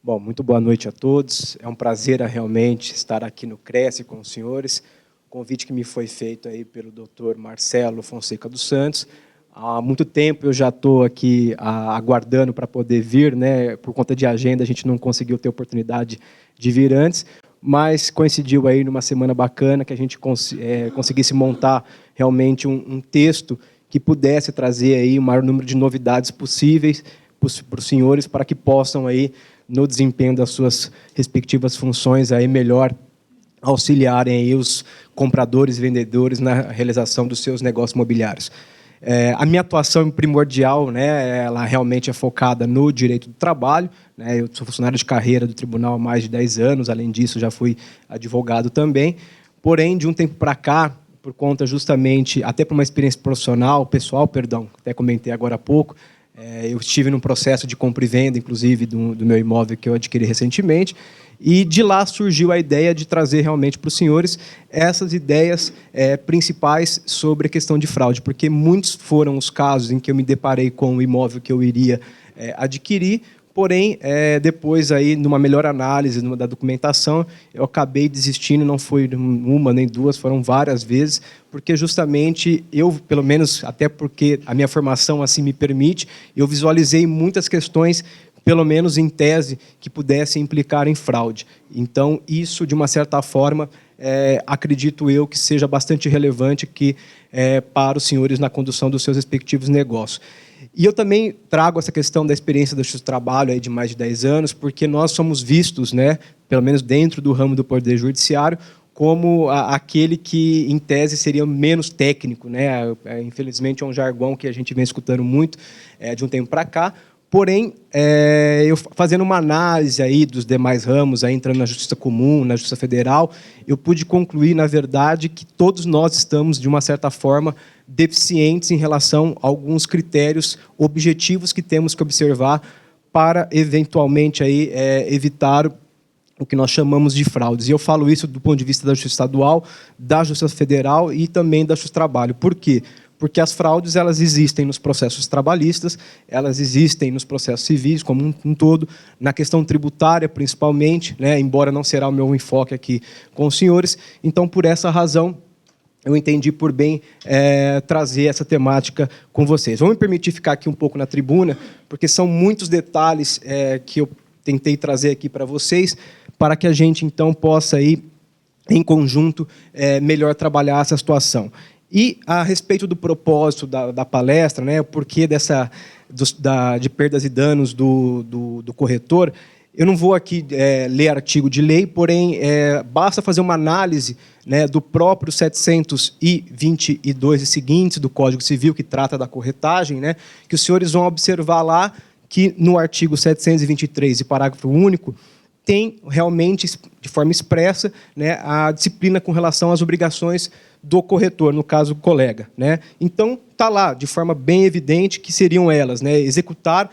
Bom, muito boa noite a todos. É um prazer realmente estar aqui no Cresce com os senhores. Convite que me foi feito aí pelo Dr. Marcelo Fonseca dos Santos. Há muito tempo eu já estou aqui aguardando para poder vir, né? Por conta de agenda, a gente não conseguiu ter oportunidade de vir antes, mas coincidiu aí numa semana bacana que a gente conseguisse montar realmente um texto que pudesse trazer aí o maior número de novidades possíveis para os senhores, para que possam aí no desempenho das suas respectivas funções aí melhor auxiliarem aí os compradores e vendedores na realização dos seus negócios imobiliários. A minha atuação primordial, né, ela realmente é focada no direito do trabalho, né, eu sou funcionário de carreira do tribunal há mais de 10 anos, além disso já fui advogado também, porém, de um tempo para cá, por conta justamente, até por uma experiência pessoal, até comentei agora há pouco, eu estive num processo de compra e venda, inclusive, do meu imóvel que eu adquiri recentemente, e de lá surgiu a ideia de trazer realmente para os senhores essas ideias principais sobre a questão de fraude, porque muitos foram os casos em que eu me deparei com o imóvel que eu iria adquirir, porém, depois, aí, numa melhor análise da documentação, eu acabei desistindo, não foi uma nem duas, foram várias vezes, porque justamente eu, pelo menos, até porque a minha formação assim me permite, eu visualizei muitas questões, pelo menos em tese, que pudessem implicar em fraude. Então, isso, de uma certa forma, acredito eu que seja bastante relevante para os senhores na condução dos seus respectivos negócios. E eu também trago essa questão da experiência do Justiça do Trabalho aí de mais de 10 anos, porque nós somos vistos, né, pelo menos dentro do ramo do Poder Judiciário, como aquele que, em tese, seria menos técnico, né? Infelizmente, é um jargão que a gente vem escutando muito de um tempo para cá. Porém, eu fazendo uma análise aí dos demais ramos, aí entrando na Justiça Comum, na Justiça Federal, eu pude concluir, na verdade, que todos nós estamos, de uma certa forma, deficientes em relação a alguns critérios objetivos que temos que observar para, eventualmente, aí, evitar o que nós chamamos de fraudes. E eu falo isso do ponto de vista da Justiça Estadual, da Justiça Federal e também da Justiça do Trabalho. Por quê? Porque as fraudes elas existem nos processos trabalhistas, elas existem nos processos civis como um todo, na questão tributária principalmente, né, embora não será o meu enfoque aqui com os senhores. Então, por essa razão, eu entendi por bem trazer essa temática com vocês. Vamos me permitir ficar aqui um pouco na tribuna, porque são muitos detalhes que eu tentei trazer aqui para vocês, para que a gente, então, possa, aí, em conjunto, melhor trabalhar essa situação. E, a respeito do propósito da palestra, né, o porquê de perdas e danos do corretor, eu não vou aqui ler artigo de lei, porém, basta fazer uma análise, né, do próprio 722 e seguintes do Código Civil, que trata da corretagem, né, que os senhores vão observar lá que, no artigo 723 e parágrafo único, tem realmente, de forma expressa, né, a disciplina com relação às obrigações do corretor, no caso, o colega, né? Então, está lá, de forma bem evidente, que seriam elas, né, executar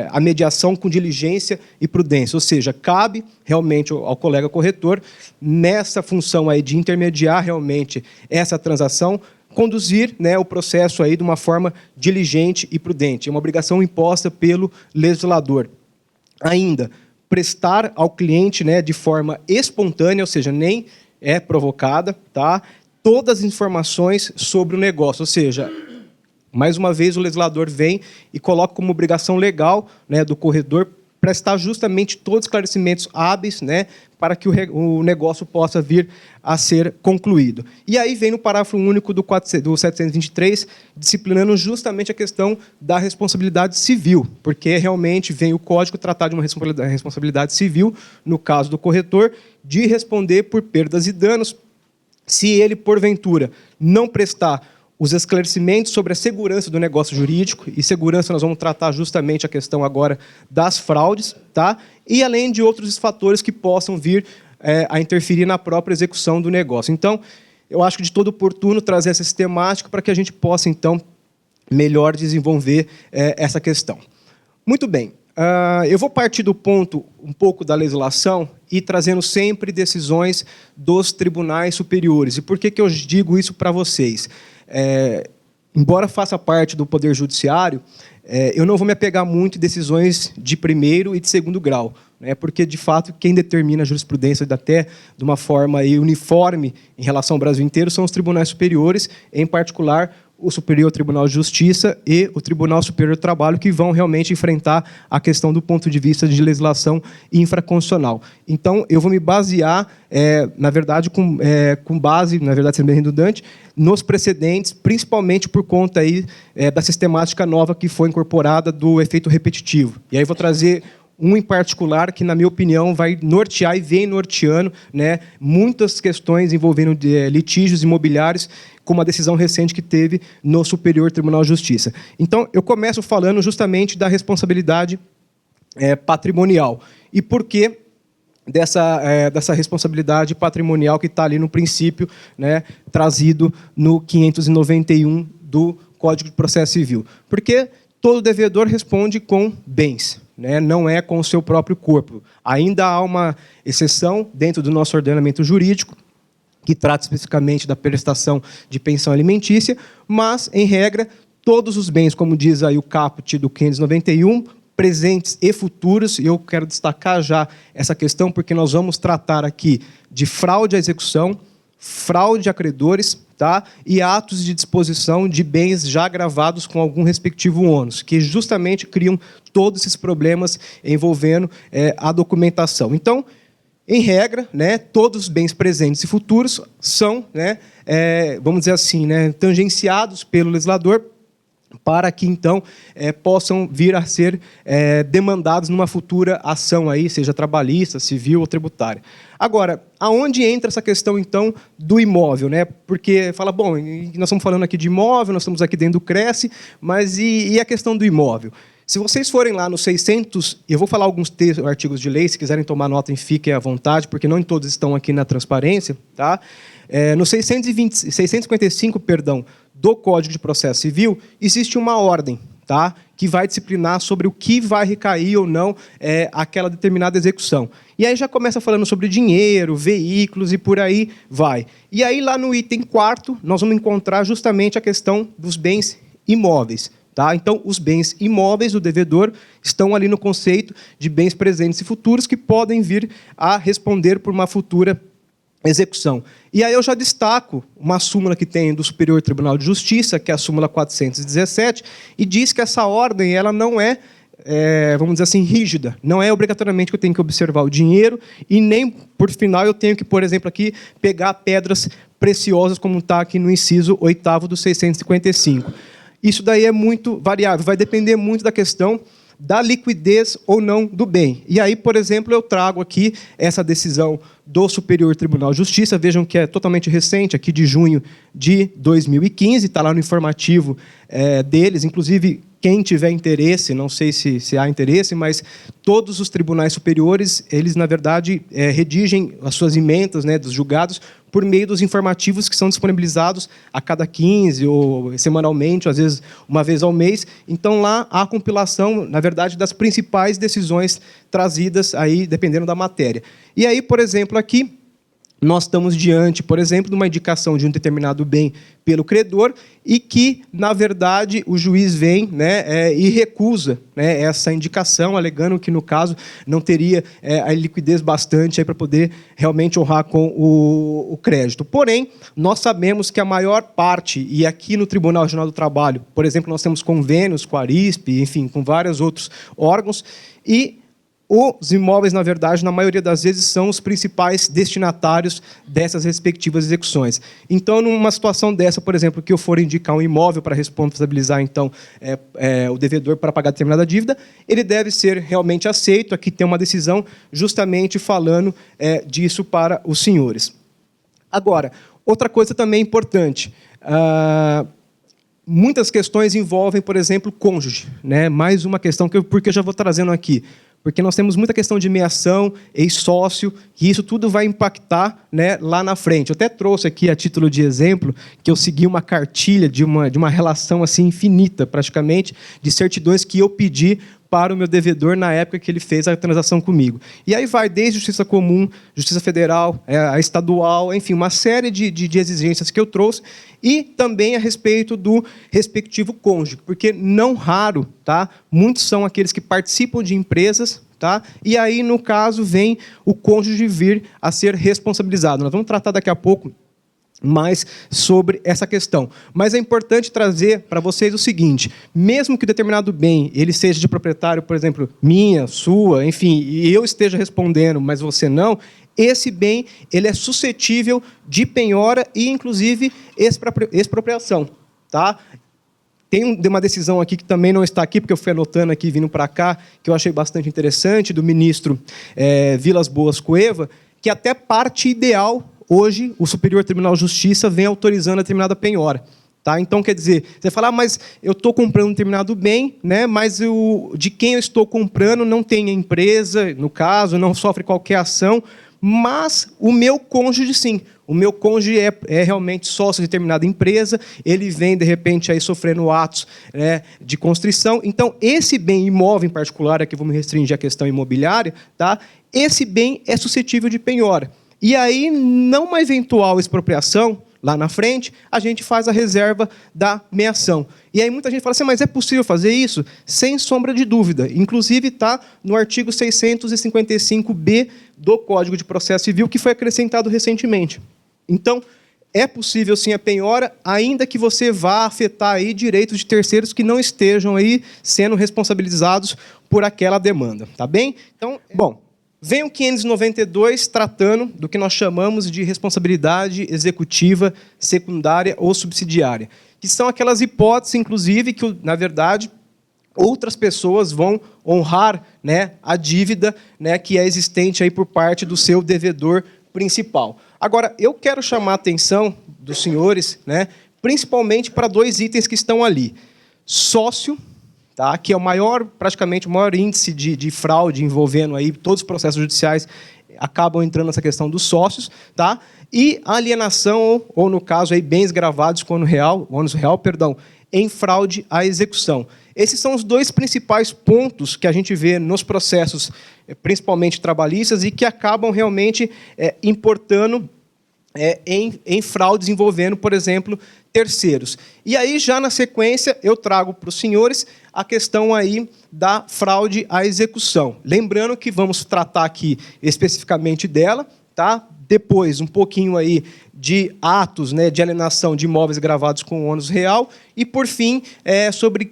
a mediação com diligência e prudência, ou seja, cabe realmente ao colega corretor, nessa função aí de intermediar realmente essa transação, conduzir, né, o processo aí de uma forma diligente e prudente. É uma obrigação imposta pelo legislador. Ainda, prestar ao cliente, né, de forma espontânea, ou seja, nem é provocada, tá, todas as informações sobre o negócio, ou seja, mais uma vez o legislador vem e coloca como obrigação legal, né, do corretor prestar justamente todos os esclarecimentos hábeis, né, para que o negócio possa vir a ser concluído. E aí vem no parágrafo único do 723, disciplinando justamente a questão da responsabilidade civil, porque realmente vem o Código tratar de uma responsabilidade civil, no caso do corretor, de responder por perdas e danos, se ele, porventura, não prestar os esclarecimentos sobre a segurança do negócio jurídico, e segurança nós vamos tratar justamente a questão agora das fraudes, tá? E além de outros fatores que possam vir a interferir na própria execução do negócio. Então, eu acho que de todo oportuno trazer essa sistemática para que a gente possa, então, melhor desenvolver essa questão. Muito bem. Eu vou partir do ponto um pouco da legislação e trazendo sempre decisões dos tribunais superiores. E por que eu digo isso para vocês? embora faça parte do Poder Judiciário, eu não vou me apegar muito em decisões de primeiro e de segundo grau, né, porque, de fato, quem determina a jurisprudência até de uma forma aí uniforme em relação ao Brasil inteiro são os tribunais superiores, em particular o Superior Tribunal de Justiça e o Tribunal Superior do Trabalho, que vão realmente enfrentar a questão do ponto de vista de legislação infraconstitucional. Então, eu vou me basear, na verdade, com base, na verdade, sendo bem redundante, nos precedentes, principalmente por conta aí, da sistemática nova que foi incorporada do efeito repetitivo. E aí vou trazer um em particular que, na minha opinião, vai nortear e vem norteando, né, muitas questões envolvendo litígios imobiliários, como a decisão recente que teve no Superior Tribunal de Justiça. Então, eu começo falando justamente da responsabilidade patrimonial. E por que dessa responsabilidade patrimonial que está ali no princípio, né, trazido no 591 do Código de Processo Civil? Porque todo devedor responde com bens, né, não é com o seu próprio corpo. Ainda há uma exceção dentro do nosso ordenamento jurídico, que trata especificamente da prestação de pensão alimentícia, mas, em regra, todos os bens, como diz aí o caput do 591, presentes e futuros, e eu quero destacar já essa questão, porque nós vamos tratar aqui de fraude à execução, fraude a credores, tá? E atos de disposição de bens já gravados com algum respectivo ônus, que justamente criam todos esses problemas envolvendo a documentação. Então, em regra, né, todos os bens presentes e futuros são, né, vamos dizer assim, né, tangenciados pelo legislador para que, então, possam vir a ser demandados numa futura ação, aí, seja trabalhista, civil ou tributária. Agora, aonde entra essa questão, então, do imóvel? Né? Porque fala, bom, nós estamos falando aqui de imóvel, nós estamos aqui dentro do Cresce, mas e a questão do imóvel? Se vocês forem lá no 600, eu vou falar alguns artigos de lei, se quiserem tomar nota, fiquem à vontade, porque não todos estão aqui na transparência, tá? No 655, do Código de Processo Civil, existe uma ordem, tá? Que vai disciplinar sobre o que vai recair ou não aquela determinada execução. E aí já começa falando sobre dinheiro, veículos e por aí vai. E aí lá no item 4º, nós vamos encontrar justamente a questão dos bens imóveis. Tá? Então, os bens imóveis do devedor estão ali no conceito de bens presentes e futuros que podem vir a responder por uma futura execução. E aí eu já destaco uma súmula que tem do Superior Tribunal de Justiça, que é a súmula 417, e diz que essa ordem ela não vamos dizer assim, rígida. Não é obrigatoriamente que eu tenho que observar o dinheiro e nem, por final, eu tenho que, por exemplo, aqui pegar pedras preciosas, como está aqui no inciso 8º do 655. Isso daí é muito variável, vai depender muito da questão da liquidez ou não do bem. E aí, por exemplo, eu trago aqui essa decisão do Superior Tribunal de Justiça, vejam que é totalmente recente, aqui de junho de 2015, está lá no informativo deles, inclusive quem tiver interesse, não sei se há interesse, mas todos os tribunais superiores, eles, na verdade, redigem as suas emendas, né, dos julgados por meio dos informativos que são disponibilizados a cada 15 ou semanalmente, ou às vezes uma vez ao mês. Então, lá há a compilação, na verdade, das principais decisões trazidas, aí, dependendo da matéria. E aí, por exemplo, aqui, nós estamos diante, por exemplo, de uma indicação de um determinado bem pelo credor e que, na verdade, o juiz vem, né, e recusa, né, essa indicação, alegando que, no caso, não teria a liquidez bastante para poder realmente honrar com o crédito. Porém, nós sabemos que a maior parte, e aqui no Tribunal Regional do Trabalho, por exemplo, nós temos convênios com a ARISP, enfim, com vários outros órgãos, e os imóveis, na verdade, na maioria das vezes, são os principais destinatários dessas respectivas execuções. Então, numa situação dessa, por exemplo, que eu for indicar um imóvel para responsabilizar, então, o devedor para pagar determinada dívida, ele deve ser realmente aceito. Aqui tem uma decisão justamente falando disso para os senhores. Agora, outra coisa também importante. Muitas questões envolvem, por exemplo, cônjuge. Né? Mais uma questão porque eu já vou trazendo aqui. Porque nós temos muita questão de meação, ex-sócio, e isso tudo vai impactar, né, lá na frente. Eu até trouxe aqui, a título de exemplo, que eu segui uma cartilha de uma relação assim, infinita, praticamente, de certidões que eu pedi para o meu devedor na época que ele fez a transação comigo. E aí vai desde justiça comum, justiça federal, a estadual, enfim, uma série de exigências que eu trouxe, e também a respeito do respectivo cônjuge, porque não raro, tá? Muitos são aqueles que participam de empresas, tá? E aí, no caso, vem o cônjuge vir a ser responsabilizado. Nós vamos tratar daqui a pouco mais sobre essa questão. Mas é importante trazer para vocês o seguinte: mesmo que determinado bem ele seja de proprietário, por exemplo, minha, sua, enfim, e eu esteja respondendo, mas você não, esse bem ele é suscetível de penhora e, inclusive, expropriação. Tá? Tem uma decisão aqui que também não está aqui, porque eu fui anotando aqui, vindo para cá, que eu achei bastante interessante, do ministro Vilas Boas Cueva, que até parte ideal, hoje, o Superior Tribunal de Justiça vem autorizando a determinada penhora. Tá? Então, quer dizer, você fala, mas eu estou comprando um determinado bem, né, mas de quem eu estou comprando não tem a empresa, no caso, não sofre qualquer ação, mas o meu cônjuge, sim. O meu cônjuge é realmente sócio de determinada empresa, ele vem, de repente, aí sofrendo atos, né, de constrição. Então, esse bem imóvel em particular, aqui vamos restringir a questão imobiliária, tá? Esse bem é suscetível de penhora. E aí, numa eventual expropriação, lá na frente, a gente faz a reserva da meação. E aí muita gente fala assim, mas é possível fazer isso? Sem sombra de dúvida. Inclusive está no artigo 655-B do Código de Processo Civil, que foi acrescentado recentemente. Então, é possível sim a penhora, ainda que você vá afetar aí direitos de terceiros que não estejam aí sendo responsabilizados por aquela demanda. Tá bem? Então, bom, vem o 592 tratando do que nós chamamos de responsabilidade executiva secundária ou subsidiária, que são aquelas hipóteses, inclusive, que, na verdade, outras pessoas vão honrar, né, a dívida, né, que é existente aí por parte do seu devedor principal. Agora, eu quero chamar a atenção dos senhores, né, principalmente para dois itens que estão ali. Sócio, tá, que é praticamente o maior índice de fraude envolvendo aí todos os processos judiciais acabam entrando nessa questão dos sócios, tá? E alienação, ou no caso, aí, bens gravados com ônus real, em fraude à execução. Esses são os dois principais pontos que a gente vê nos processos, principalmente trabalhistas, e que acabam realmente importando em fraudes envolvendo, por exemplo, terceiros. E aí, já na sequência, eu trago para os senhores a questão aí da fraude à execução. Lembrando que vamos tratar aqui especificamente dela, tá? Depois, um pouquinho aí de atos, né, de alienação de imóveis gravados com ônus real e, por fim, sobre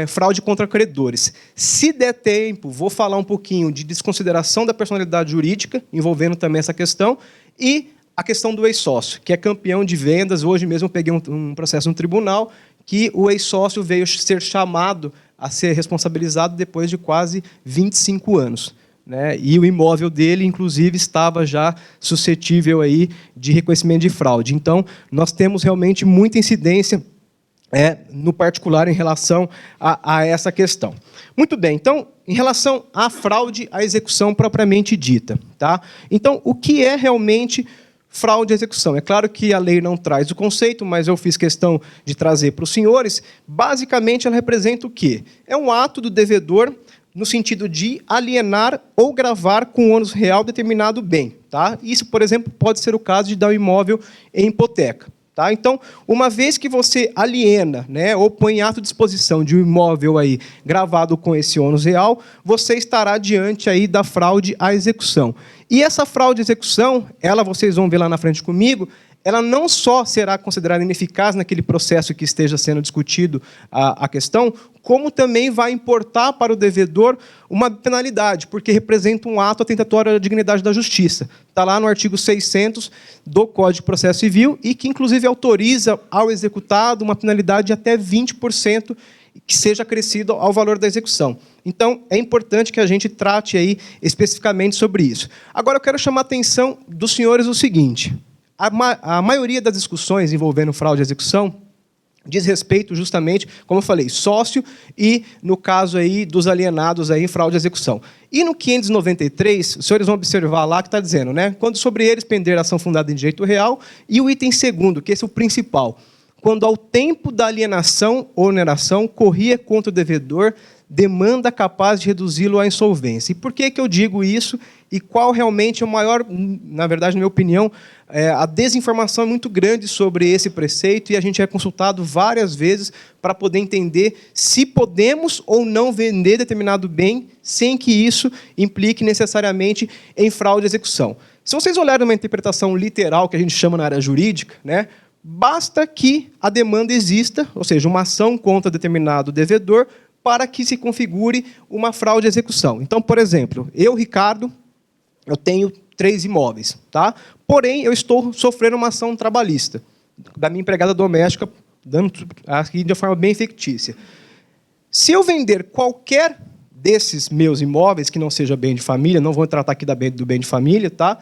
fraude contra credores. Se der tempo, vou falar um pouquinho de desconsideração da personalidade jurídica, envolvendo também essa questão, e a questão do ex-sócio, que é campeão de vendas. Hoje mesmo eu peguei um processo no tribunal que o ex-sócio veio ser chamado a ser responsabilizado depois de quase 25 anos. Né? E o imóvel dele, inclusive, estava já suscetível aí de reconhecimento de fraude. Então, nós temos realmente muita incidência no particular em relação a essa questão. Muito bem, então, em relação à fraude à execução propriamente dita. Tá? Então, o que é realmente fraude à execução? É claro que a lei não traz o conceito, mas eu fiz questão de trazer para os senhores. Basicamente, ela representa o quê? É um ato do devedor no sentido de alienar ou gravar com ônus real determinado bem. Tá? Isso, por exemplo, pode ser o caso de dar um imóvel em hipoteca. Tá? Então, uma vez que você aliena, né, ou põe em ato de disposição de um imóvel aí, gravado com esse ônus real, você estará diante aí da fraude à execução. E essa fraude à execução, vocês vão ver lá na frente comigo, ela não só será considerada ineficaz naquele processo que esteja sendo discutido a questão, como também vai importar para o devedor uma penalidade, porque representa um ato atentatório à dignidade da justiça. Está lá no artigo 600 do Código de Processo Civil e que, inclusive, autoriza ao executado uma penalidade de até 20% que seja acrescido ao valor da execução. Então, é importante que a gente trate aí especificamente sobre isso. Agora, eu quero chamar a atenção dos senhores o seguinte: a maioria das discussões envolvendo fraude à execução diz respeito justamente, como eu falei, sócio e, no caso aí, dos alienados aí em fraude à execução. E no 593, os senhores vão observar lá que está dizendo, né, quando sobre eles pender ação fundada em direito real, e o item segundo, que esse é o principal, quando ao tempo da alienação ou oneração corria contra o devedor demanda capaz de reduzi-lo à insolvência. E por que eu digo isso? E qual realmente é o maior, na verdade, na minha opinião, a desinformação é muito grande sobre esse preceito e a gente é consultado várias vezes para poder entender se podemos ou não vender determinado bem sem que isso implique necessariamente em fraude à execução. Se vocês olharem uma interpretação literal, que a gente chama na área jurídica, né, basta que a demanda exista, ou seja, uma ação contra determinado devedor, para que se configure uma fraude à execução. Então, por exemplo, eu, Ricardo, eu tenho 3 imóveis, tá? Porém, eu estou sofrendo uma ação trabalhista da minha empregada doméstica, dando aqui de forma bem fictícia. Se eu vender qualquer desses meus imóveis, que não seja bem de família, não vou tratar aqui do bem de família, tá?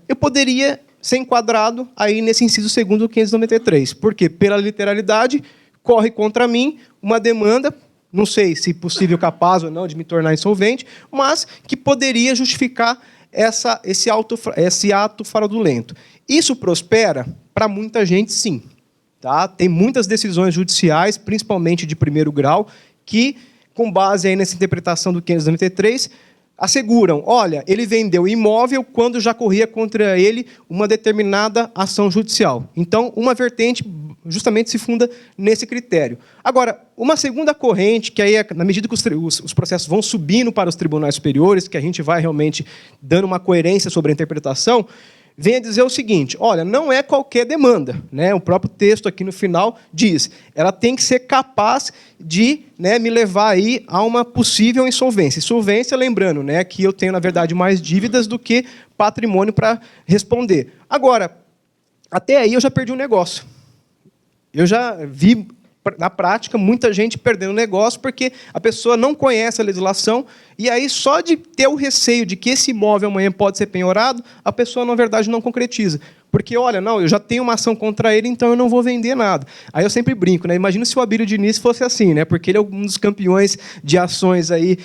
Eu poderia ser enquadrado aí nesse inciso 2º do 593. Porque, pela literalidade, corre contra mim uma demanda, não sei se possível, capaz ou não, de me tornar insolvente, mas que poderia justificar esse ato fraudulento. Isso prospera? Para muita gente, sim. Tá? Tem muitas decisões judiciais, principalmente de primeiro grau, que, com base aí nessa interpretação do 593, asseguram, olha, ele vendeu imóvel quando já corria contra ele uma determinada ação judicial. Então, uma vertente justamente se funda nesse critério. Agora, uma segunda corrente, que aí é, na medida que os processos vão subindo para os tribunais superiores, que a gente vai realmente dando uma coerência sobre a interpretação, vem a dizer o seguinte, olha, não é qualquer demanda, né? O próprio texto aqui no final diz, ela tem que ser capaz de, né, me levar aí a uma possível insolvência. Insolvência, lembrando, né, que eu tenho, na verdade, mais dívidas do que patrimônio para responder. Agora, até aí eu já perdi um negócio. Eu já vi, na prática, muita gente perdendo negócio porque a pessoa não conhece a legislação e aí só de ter o receio de que esse imóvel amanhã pode ser penhorado, a pessoa, na verdade, não concretiza. Porque, olha, não, eu já tenho uma ação contra ele, então eu não vou vender nada. Aí eu sempre brinco, né? Imagina se o Abílio Diniz fosse assim, né? Porque ele é um dos campeões de ações aí,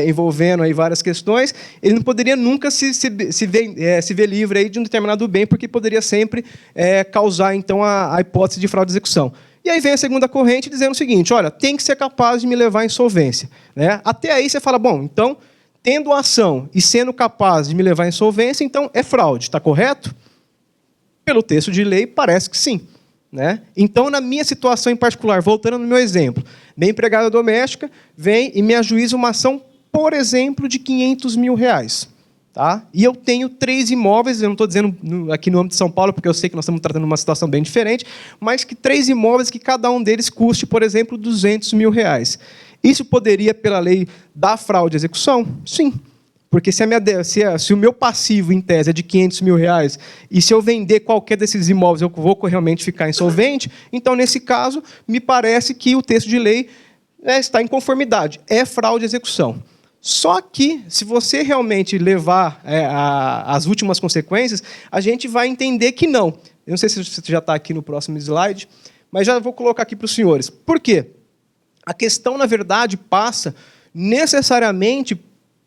envolvendo aí várias questões. Ele não poderia nunca se ver livre aí de um determinado bem, porque poderia sempre causar, então, a hipótese de fraude de execução. E aí vem a segunda corrente dizendo o seguinte, olha, tem que ser capaz de me levar à insolvência. Né? Até aí você fala, bom, então, tendo a ação e sendo capaz de me levar à insolvência, então é fraude, está correto? Pelo texto de lei, parece que sim. Né? Então, na minha situação em particular, voltando no meu exemplo, minha empregada doméstica vem e me ajuiza uma ação, por exemplo, de R$500 mil. Tá? E eu tenho 3 imóveis, eu não estou dizendo aqui no âmbito de São Paulo, porque eu sei que nós estamos tratando uma situação bem diferente, mas que 3 imóveis que cada um deles custe, por exemplo, R$200 mil. Isso poderia, pela lei, dar fraude à execução? Sim. Porque se o meu passivo, em tese, é de R$500 mil, e se eu vender qualquer desses imóveis, eu vou realmente ficar insolvente, então, nesse caso, me parece que o texto de lei está em conformidade. É fraude à execução. Só que, se você realmente levar as últimas consequências, a gente vai entender que não. Eu não sei se você já está aqui no próximo slide, mas já vou colocar aqui para os senhores. Por quê? A questão, na verdade, passa necessariamente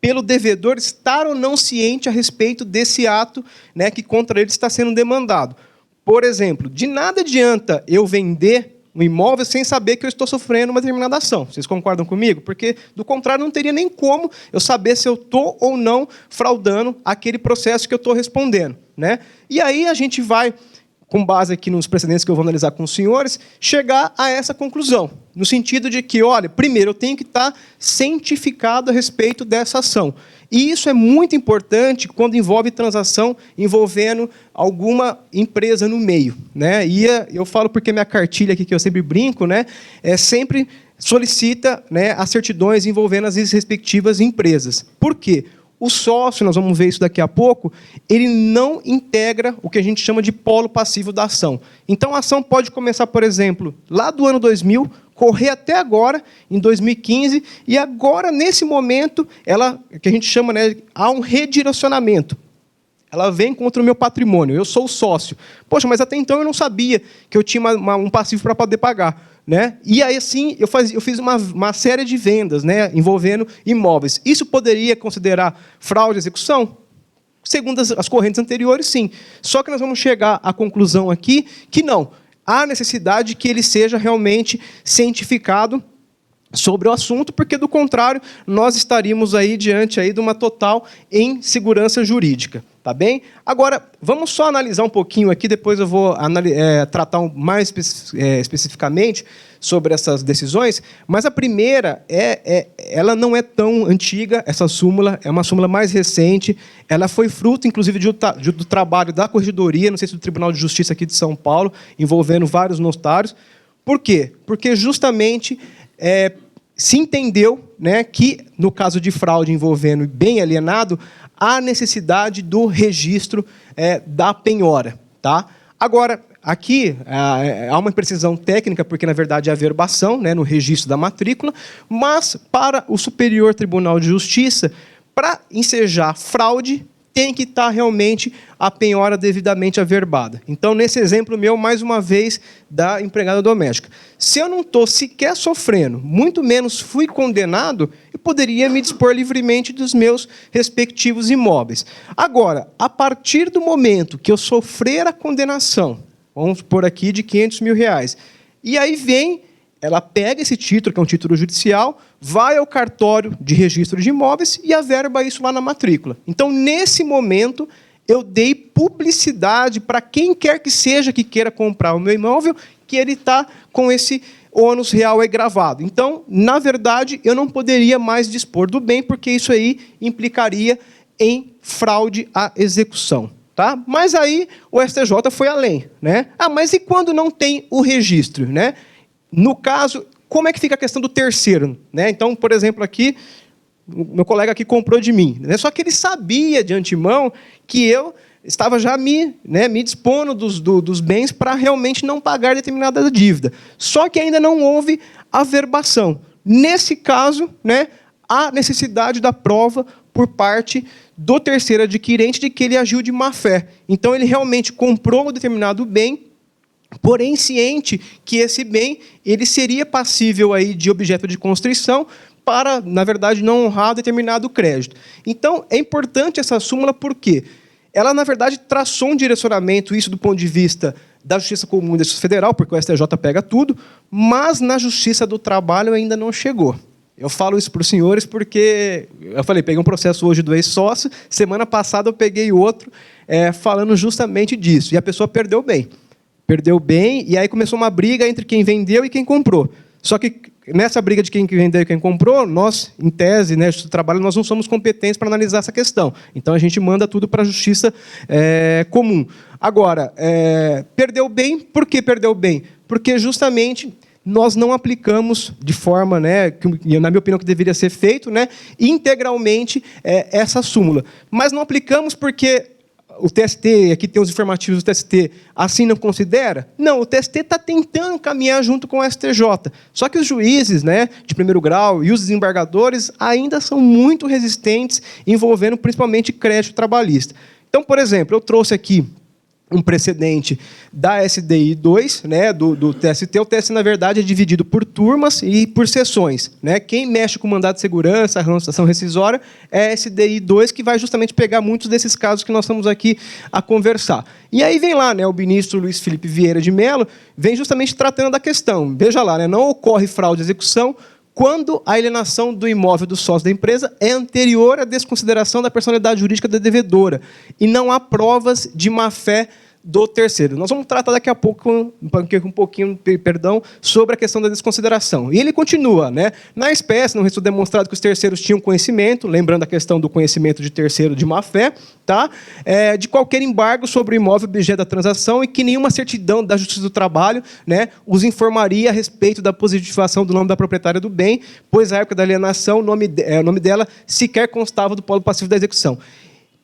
pelo devedor estar ou não ciente a respeito desse ato, né, que contra ele está sendo demandado. Por exemplo, de nada adianta eu vender um imóvel sem saber que eu estou sofrendo uma determinada ação. Vocês concordam comigo? Porque, do contrário, não teria nem como eu saber se eu estou ou não fraudando aquele processo que eu estou respondendo. Né? E aí a gente vai, com base aqui nos precedentes que eu vou analisar com os senhores, chegar a essa conclusão. No sentido de que, olha, primeiro, eu tenho que estar cientificado a respeito dessa ação. E isso é muito importante quando envolve transação envolvendo alguma empresa no meio. Né? E eu falo porque minha cartilha aqui, que eu sempre brinco, né, sempre solicita, né, as certidões envolvendo as respectivas empresas. Por quê? O sócio, nós vamos ver isso daqui a pouco, ele não integra o que a gente chama de polo passivo da ação. Então, a ação pode começar, por exemplo, lá do ano 2000, correr até agora, em 2015, e agora, nesse momento, que a gente chama, né, há um redirecionamento. Ela vem contra o meu patrimônio, eu sou o sócio. Poxa, mas até então eu não sabia que eu tinha um passivo para poder pagar. Né? E aí, assim, eu fiz uma série de vendas, né, envolvendo imóveis. Isso poderia considerar fraude à execução? Segundo as correntes anteriores, sim. Só que nós vamos chegar à conclusão aqui que não. Há necessidade que ele seja realmente cientificado sobre o assunto, porque, do contrário, nós estaríamos aí diante aí de uma total insegurança jurídica. Tá bem? Agora, vamos só analisar um pouquinho aqui, depois eu vou tratar mais especificamente sobre essas decisões, mas a primeira, ela não é tão antiga, essa súmula, é uma súmula mais recente, ela foi fruto, inclusive, do trabalho da Corregedoria, não sei se do Tribunal de Justiça aqui de São Paulo, envolvendo vários notários. Por quê? Porque, justamente, se entendeu, né, que, no caso de fraude envolvendo bem alienado, há necessidade do registro da penhora. Tá? Agora, aqui há uma imprecisão técnica, porque, na verdade, é averbação, né, no registro da matrícula, mas, para o Superior Tribunal de Justiça, para ensejar fraude, tem que estar realmente a penhora devidamente averbada. Então, nesse exemplo meu, mais uma vez, da empregada doméstica. Se eu não estou sequer sofrendo, muito menos fui condenado, eu poderia me dispor livremente dos meus respectivos imóveis. Agora, a partir do momento que eu sofrer a condenação, vamos por aqui de R$500 mil, e aí ela pega esse título, que é um título judicial, vai ao cartório de registro de imóveis e averba isso lá na matrícula. Então, nesse momento, eu dei publicidade para quem quer que seja que queira comprar o meu imóvel, que ele está com esse ônus real aí gravado. Então, na verdade, eu não poderia mais dispor do bem, porque isso aí implicaria em fraude à execução. Tá? Mas aí o STJ foi além. Né? Mas e quando não tem o registro? Né? No caso, como é que fica a questão do terceiro? Né? Então, por exemplo, aqui, o meu colega aqui comprou de mim. Né? Só que ele sabia de antemão que eu estava já me dispondo dos bens para realmente não pagar determinada dívida. Só que ainda não houve averbação. Nesse caso, né, há necessidade da prova por parte do terceiro adquirente de que ele agiu de má-fé. Então, ele realmente comprou um determinado bem, porém ciente que esse bem ele seria passível aí de objeto de constrição para, na verdade, não honrar determinado crédito. Então, é importante essa súmula porque ela, na verdade, traçou um direcionamento, isso do ponto de vista da Justiça Comum e da Justiça Federal, porque o STJ pega tudo, mas na Justiça do Trabalho ainda não chegou. Eu falo isso para os senhores porque, eu falei, peguei um processo hoje do ex-sócio, semana passada eu peguei outro falando justamente disso, e a pessoa perdeu bem. Perdeu bem, e aí começou uma briga entre quem vendeu e quem comprou. Só que, nessa briga de quem vendeu e quem comprou, nós, em tese, né, Justiça do Trabalho, nós não somos competentes para analisar essa questão. Então, a gente manda tudo para a Justiça Comum. Agora, perdeu bem, por que perdeu bem? Porque, justamente, nós não aplicamos de forma, né, que, na minha opinião, que deveria ser feito, né, integralmente essa súmula. Mas não aplicamos porque o TST, aqui tem os informativos do TST, assim não considera? Não, o TST está tentando caminhar junto com o STJ. Só que os juízes, né, de primeiro grau e os desembargadores ainda são muito resistentes, envolvendo principalmente crédito trabalhista. Então, por exemplo, eu trouxe aqui um precedente da SDI 2, né, do TST. O TST, na verdade, é dividido por turmas e por sessões. Né? Quem mexe com mandado de segurança, ação rescisória, é a SDI 2, que vai justamente pegar muitos desses casos que nós estamos aqui a conversar. E aí vem lá, né, o ministro Luiz Felipe Vieira de Mello, vem justamente tratando da questão. Veja lá, né, não ocorre fraude de execução quando a alienação do imóvel do sócio da empresa é anterior à desconsideração da personalidade jurídica da devedora e não há provas de má-fé do terceiro. Nós vamos tratar daqui a pouco, um pouquinho, sobre a questão da desconsideração. E ele continua, né? Na espécie, não restou demonstrado que os terceiros tinham conhecimento, lembrando a questão do conhecimento de terceiro de má-fé, tá? De qualquer embargo sobre o imóvel objeto da transação e que nenhuma certidão da Justiça do Trabalho, né, os informaria a respeito da positivação do nome da proprietária do bem, pois, à época da alienação, o nome dela sequer constava do polo passivo da execução.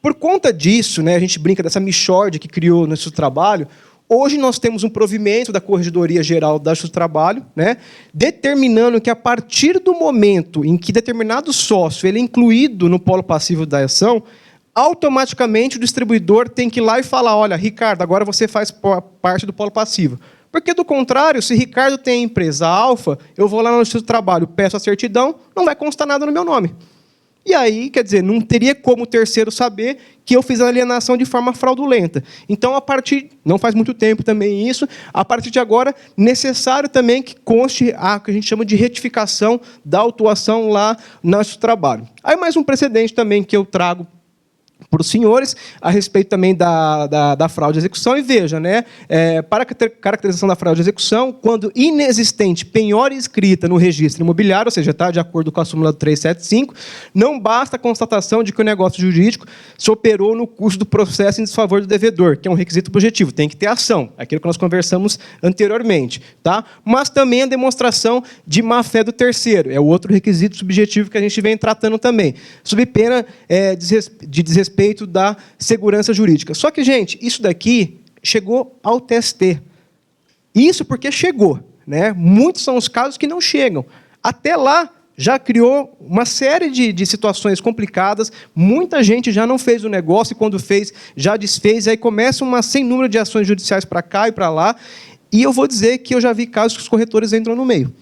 Por conta disso, né, a gente brinca dessa mixórdia que criou no Justiça do Trabalho. Hoje nós temos um provimento da Corregedoria Geral da Justiça do Trabalho, né, determinando que, a partir do momento em que determinado sócio ele é incluído no polo passivo da ação, automaticamente o distribuidor tem que ir lá e falar: olha, Ricardo, agora você faz parte do polo passivo. Porque, do contrário, se Ricardo tem a empresa alfa, eu vou lá na Justiça do Trabalho, peço a certidão, não vai constar nada no meu nome. E aí, quer dizer, não teria como o terceiro saber que eu fiz a alienação de forma fraudulenta. Então, não faz muito tempo também isso, a partir de agora, necessário também que conste a que a gente chama de retificação da autuação lá no nosso trabalho. Aí mais um precedente também que eu trago para os senhores, a respeito também da fraude de execução. E veja, né, para a caracterização da fraude de execução, quando inexistente penhora escrita no registro imobiliário, ou seja, está de acordo com a súmula 375, não basta a constatação de que o negócio jurídico se operou no curso do processo em desfavor do devedor, que é um requisito objetivo, tem que ter ação, aquilo que nós conversamos anteriormente. Tá? Mas também a demonstração de má-fé do terceiro, é o outro requisito subjetivo que a gente vem tratando também, sob pena de desrespeito da segurança jurídica. Só que, gente, isso daqui chegou ao TST. Isso porque chegou, né? Muitos são os casos que não chegam. Até lá, já criou uma série de situações complicadas, muita gente já não fez o negócio, e quando fez, já desfez, aí começa uma sem número de ações judiciais para cá e para lá, e eu vou dizer que eu já vi casos que os corretores entram no meio.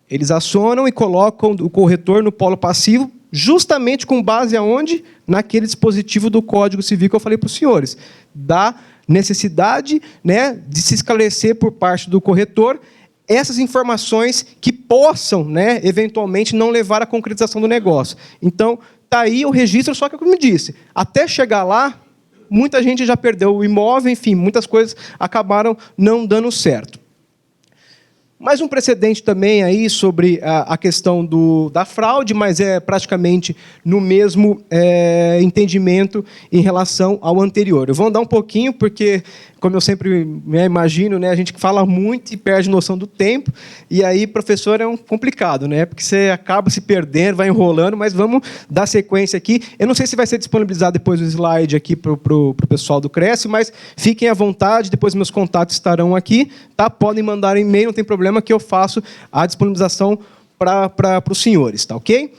Eles acionam e colocam o corretor no polo passivo, justamente com base aonde? Naquele dispositivo do Código Civil que eu falei para os senhores, da necessidade, né, de se esclarecer por parte do corretor essas informações que possam, né, eventualmente, não levar à concretização do negócio. Então, está aí o registro, só que, como eu disse, até chegar lá, muita gente já perdeu o imóvel, enfim, muitas coisas acabaram não dando certo. Mais um precedente também aí sobre a questão da fraude, mas é praticamente no mesmo entendimento em relação ao anterior. Eu vou andar um pouquinho, porque, como eu sempre imagino, né, a gente fala muito e perde noção do tempo, e aí, professor, é complicado, né, porque você acaba se perdendo, vai enrolando, mas vamos dar sequência aqui. Eu não sei se vai ser disponibilizado depois o slide aqui para o pessoal do Cresce, mas fiquem à vontade, depois meus contatos estarão aqui, tá? Podem mandar e-mail, não tem problema, que eu faço a disponibilização para os senhores, tá ok?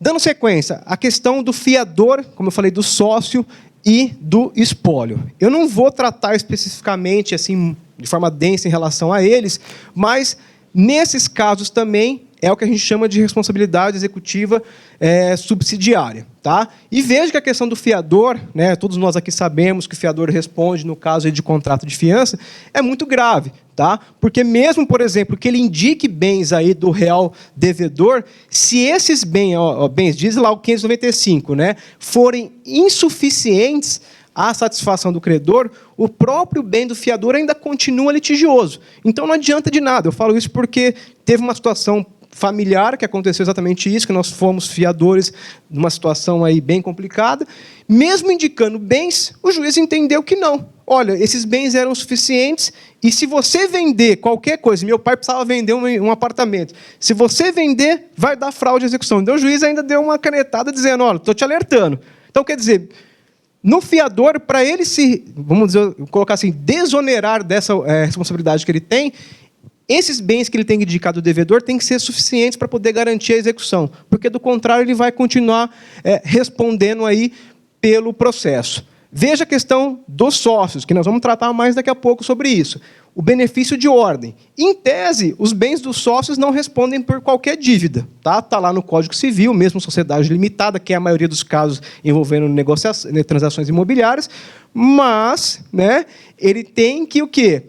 Dando sequência, a questão do fiador, como eu falei, do sócio e do espólio. Eu não vou tratar especificamente, assim, de forma densa em relação a eles, mas, nesses casos também, é o que a gente chama de responsabilidade executiva subsidiária. Tá? E veja que a questão do fiador, né, todos nós aqui sabemos que o fiador responde, no caso de contrato de fiança, é muito grave. Tá? Porque mesmo, por exemplo, que ele indique bens aí do real devedor, se esses bens, diz lá o 595, né, forem insuficientes à satisfação do credor, o próprio bem do fiador ainda continua litigioso. Então, não adianta de nada. Eu falo isso porque teve uma situação familiar, que aconteceu exatamente isso, que nós fomos fiadores numa situação aí bem complicada. Mesmo indicando bens, o juiz entendeu que não. Olha, esses bens eram suficientes, e se você vender qualquer coisa, meu pai precisava vender um apartamento, se você vender, vai dar fraude de execução. Então, o juiz ainda deu uma canetada dizendo, olha, estou te alertando. Então, quer dizer, no fiador, para ele se, vamos dizer, colocar assim, desonerar dessa responsabilidade que ele tem, esses bens que ele tem indicado ao devedor têm que ser suficientes para poder garantir a execução, porque, do contrário, ele vai continuar respondendo aí pelo processo. Veja a questão dos sócios, que nós vamos tratar mais daqui a pouco sobre isso. O benefício de ordem. Em tese, os bens dos sócios não respondem por qualquer dívida. Tá? Tá lá no Código Civil, mesmo sociedade limitada, que é a maioria dos casos envolvendo transações imobiliárias, mas, né, ele tem que o quê?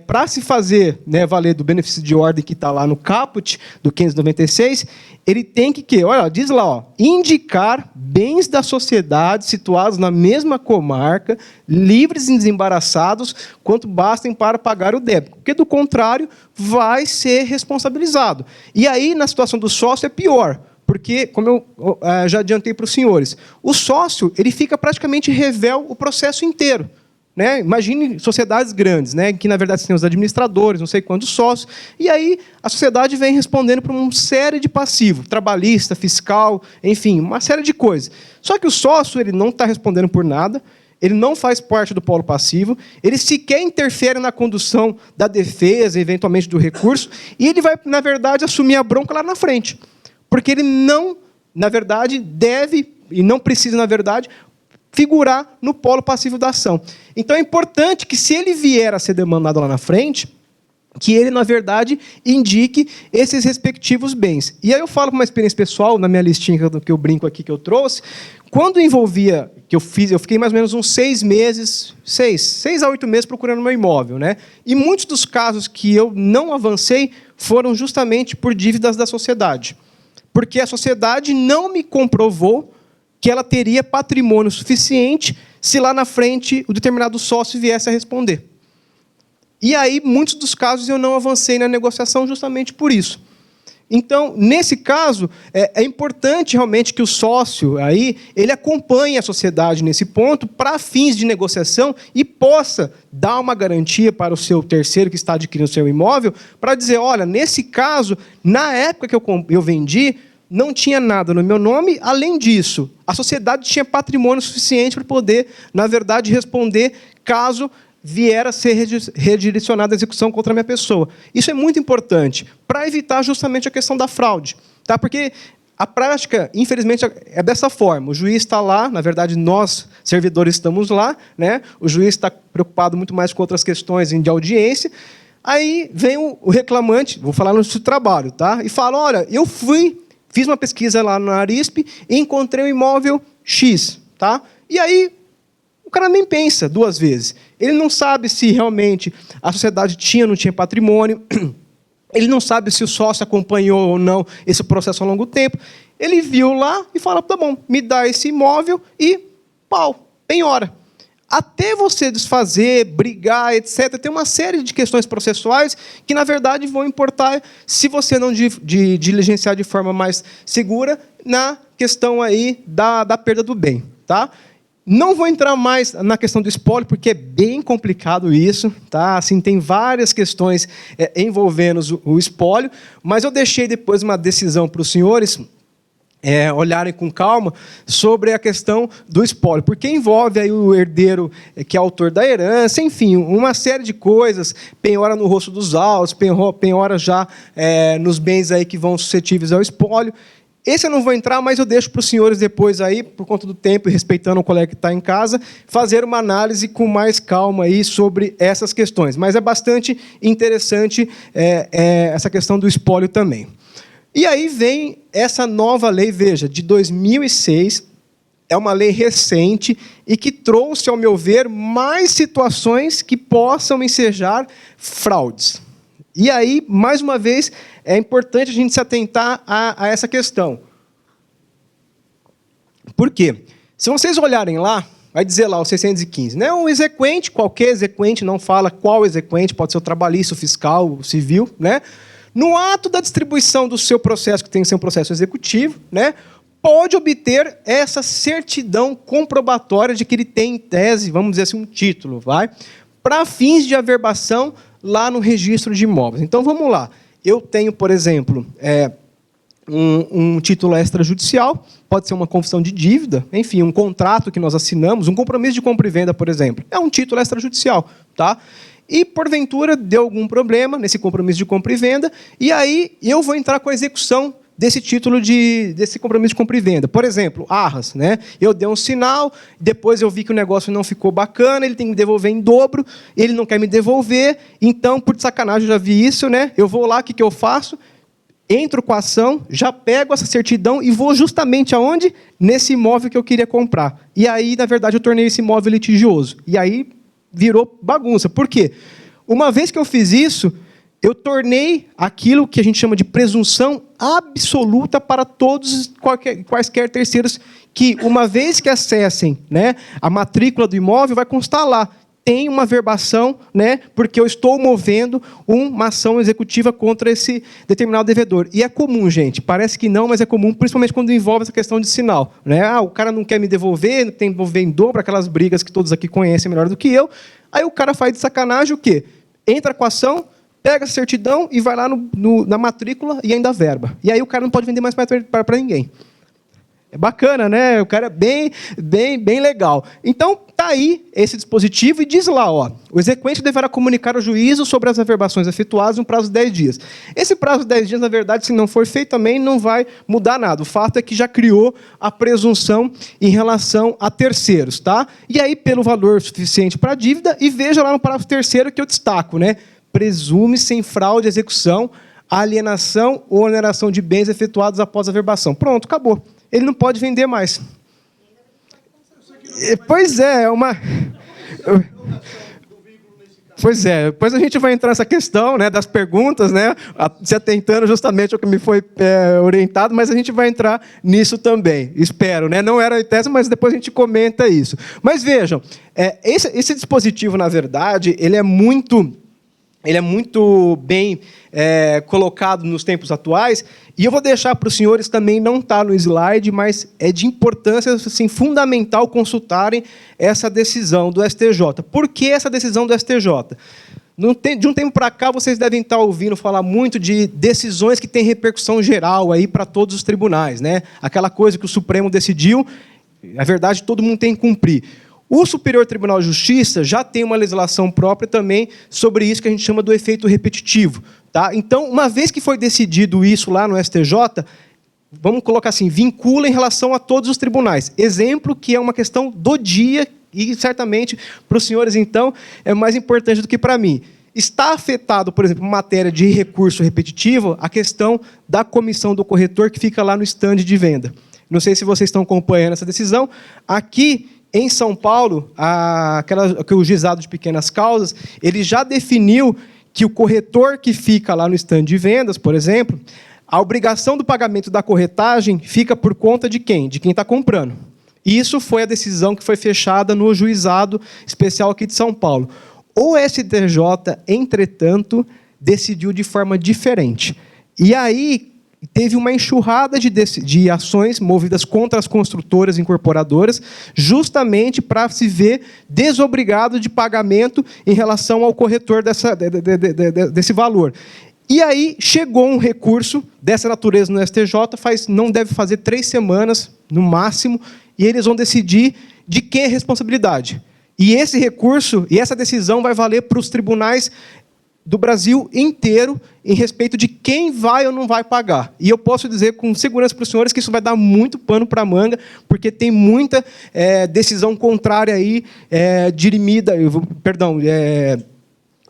Para se fazer, né, valer do benefício de ordem que está lá no caput do 596, ele tem que olha, diz lá, ó, indicar bens da sociedade situados na mesma comarca, livres e desembaraçados, quanto bastem para pagar o débito. Porque, do contrário, vai ser responsabilizado. E aí, na situação do sócio, é pior. Porque, como eu já adiantei para os senhores, o sócio ele fica praticamente revel o processo inteiro. Né? Imagine sociedades grandes, né? Que, na verdade, tem os administradores, não sei quantos sócios, e aí a sociedade vem respondendo por uma série de passivos, trabalhista, fiscal, enfim, uma série de coisas. Só que o sócio ele não está respondendo por nada, ele não faz parte do polo passivo, ele sequer interfere na condução da defesa, eventualmente do recurso, e ele vai, na verdade, assumir a bronca lá na frente. Porque ele não, na verdade, deve, e não precisa, na verdade, figurar no polo passivo da ação. Então, é importante que, se ele vier a ser demandado lá na frente, que ele, na verdade, indique esses respectivos bens. E aí eu falo com uma experiência pessoal, na minha listinha que eu brinco aqui, que eu trouxe, quando envolvia, eu fiquei mais ou menos uns 6 meses, 6 a 8 meses procurando meu imóvel, né? E muitos dos casos que eu não avancei foram justamente por dívidas da sociedade. Porque a sociedade não me comprovou que ela teria patrimônio suficiente se lá na frente o determinado sócio viesse a responder. E aí, muitos dos casos, eu não avancei na negociação justamente por isso. Então, nesse caso, é importante realmente que o sócio aí, ele acompanhe a sociedade nesse ponto para fins de negociação e possa dar uma garantia para o seu terceiro que está adquirindo o seu imóvel, para dizer, olha, nesse caso, na época que eu vendi, não tinha nada no meu nome, além disso, a sociedade tinha patrimônio suficiente para poder, na verdade, responder caso vier a ser redirecionada a execução contra a minha pessoa. Isso é muito importante para evitar justamente a questão da fraude. Tá? Porque a prática, infelizmente, é dessa forma. O juiz está lá, na verdade, nós, servidores, estamos lá, né? O juiz está preocupado muito mais com outras questões de audiência. Aí vem o reclamante, vou falar no seu trabalho, tá? E fala, olha, eu fiz uma pesquisa lá na Arisp e encontrei um imóvel X. Tá? E aí, o cara nem pensa 2 vezes. Ele não sabe se realmente a sociedade tinha ou não tinha patrimônio. Ele não sabe se o sócio acompanhou ou não esse processo ao longo do tempo. Ele viu lá e fala, tá bom, me dá esse imóvel e pau, penhora. Até você desfazer, brigar, etc., tem uma série de questões processuais que, na verdade, vão importar se você não diligenciar de forma mais segura na questão aí da perda do bem. Tá? Não vou entrar mais na questão do espólio, porque é bem complicado isso. Tá? Assim, tem várias questões envolvendo o espólio, mas eu deixei depois uma decisão para os senhores olharem com calma sobre a questão do espólio, porque envolve aí o herdeiro que é autor da herança, enfim, uma série de coisas, penhora no rosto dos autos, penhora já nos bens aí que vão suscetíveis ao espólio. Esse eu não vou entrar, mas eu deixo para os senhores depois, aí, por conta do tempo e respeitando o colega que está em casa, fazer uma análise com mais calma aí sobre essas questões. Mas é bastante interessante essa questão do espólio também. E aí vem essa nova lei, veja, de 2006, é uma lei recente e que trouxe, ao meu ver, mais situações que possam ensejar fraudes. E aí, mais uma vez, é importante a gente se atentar a essa questão. Por quê? Se vocês olharem lá, vai dizer lá o 615, né? Um exequente, qualquer exequente, não fala qual exequente, pode ser o trabalhista, o fiscal, o civil, né? No ato da distribuição do seu processo, que tem que ser um processo executivo, né, pode obter essa certidão comprobatória de que ele tem, em tese, vamos dizer assim, um título, para fins de averbação lá no registro de imóveis. Então, vamos lá. Eu tenho, por exemplo, um título extrajudicial, pode ser uma confissão de dívida, enfim, um contrato que nós assinamos, um compromisso de compra e venda, por exemplo, é um título extrajudicial, tá? E, porventura, deu algum problema nesse compromisso de compra e venda, e aí eu vou entrar com a execução desse título desse compromisso de compra e venda. Por exemplo, arras, né? Eu dei um sinal, depois eu vi que o negócio não ficou bacana, ele tem que me devolver em dobro, ele não quer me devolver, então, por sacanagem, eu já vi isso, né? Eu vou lá, o que eu faço? Entro com a ação, já pego essa certidão e vou justamente aonde? Nesse imóvel que eu queria comprar. E aí, na verdade, eu tornei esse imóvel litigioso. E aí virou bagunça. Por quê? Uma vez que eu fiz isso, eu tornei aquilo que a gente chama de presunção absoluta para todos quaisquer terceiros que, uma vez que acessem, né, a matrícula do imóvel, vai constar lá. Tem uma averbação, né, porque eu estou movendo uma ação executiva contra esse determinado devedor. E é comum, gente, parece que não, mas é comum, principalmente quando envolve essa questão de sinal. Né? Ah, o cara não quer me devolver, tem que devolver em dobro, aquelas brigas que todos aqui conhecem melhor do que eu. Aí o cara faz de sacanagem o quê? Entra com a ação, pega a certidão e vai lá na matrícula e ainda averba. E aí o cara não pode vender mais para ninguém. É bacana, né? O cara é bem legal. Então, está aí esse dispositivo e diz lá, ó, o exequente deverá comunicar ao juízo sobre as averbações efetuadas no prazo de 10 dias. Esse prazo de 10 dias, na verdade, se não for feito também, não vai mudar nada. O fato é que já criou a presunção em relação a terceiros, tá? E aí, pelo valor suficiente para a dívida, e veja lá no parágrafo 3º que eu destaco, né? presume-se em fraude à execução, alienação ou oneração de bens efetuados após a verbação. Pronto, acabou. Ele não pode vender mais. Pois é, Pois é, depois a gente vai entrar nessa questão, né, das perguntas, né, se atentando justamente ao que me foi orientado, mas a gente vai entrar nisso também, espero. Né? Não era a tese, mas depois a gente comenta isso. Mas vejam, esse dispositivo, na verdade, ele é muito bem colocado nos tempos atuais, e eu vou deixar para os senhores também, não está no slide, mas é de importância assim, fundamental consultarem essa decisão do STJ. Por que essa decisão do STJ? De um tempo para cá, vocês devem estar ouvindo falar muito de decisões que têm repercussão geral aí para todos os tribunais. Né? Aquela coisa que o Supremo decidiu, na verdade, todo mundo tem que cumprir. O Superior Tribunal de Justiça já tem uma legislação própria também sobre isso que a gente chama do efeito repetitivo. Tá? Então, uma vez que foi decidido isso lá no STJ, vamos colocar assim, vincula em relação a todos os tribunais. Exemplo que é uma questão do dia e, certamente, para os senhores, então, é mais importante do que para mim. Está afetado, por exemplo, em matéria de recurso repetitivo, a questão da comissão do corretor que fica lá no estande de venda. Não sei se vocês estão acompanhando essa decisão. Aqui, em São Paulo, o juizado de pequenas causas, ele já definiu que o corretor que fica lá no estande de vendas, por exemplo, a obrigação do pagamento da corretagem fica por conta de quem? De quem está comprando. Isso foi a decisão que foi fechada no juizado especial aqui de São Paulo. O STJ, entretanto, decidiu de forma diferente. E aí teve uma enxurrada de ações movidas contra as construtoras incorporadoras, justamente para se ver desobrigado de pagamento em relação ao corretor desse valor. E aí chegou um recurso dessa natureza no STJ, não deve fazer 3 semanas, no máximo, e eles vão decidir de quem é a responsabilidade. E esse recurso, e essa decisão vai valer para os tribunais do Brasil inteiro em respeito de quem vai ou não vai pagar. E eu posso dizer com segurança para os senhores que isso vai dar muito pano para a manga, porque tem muita decisão contrária aí,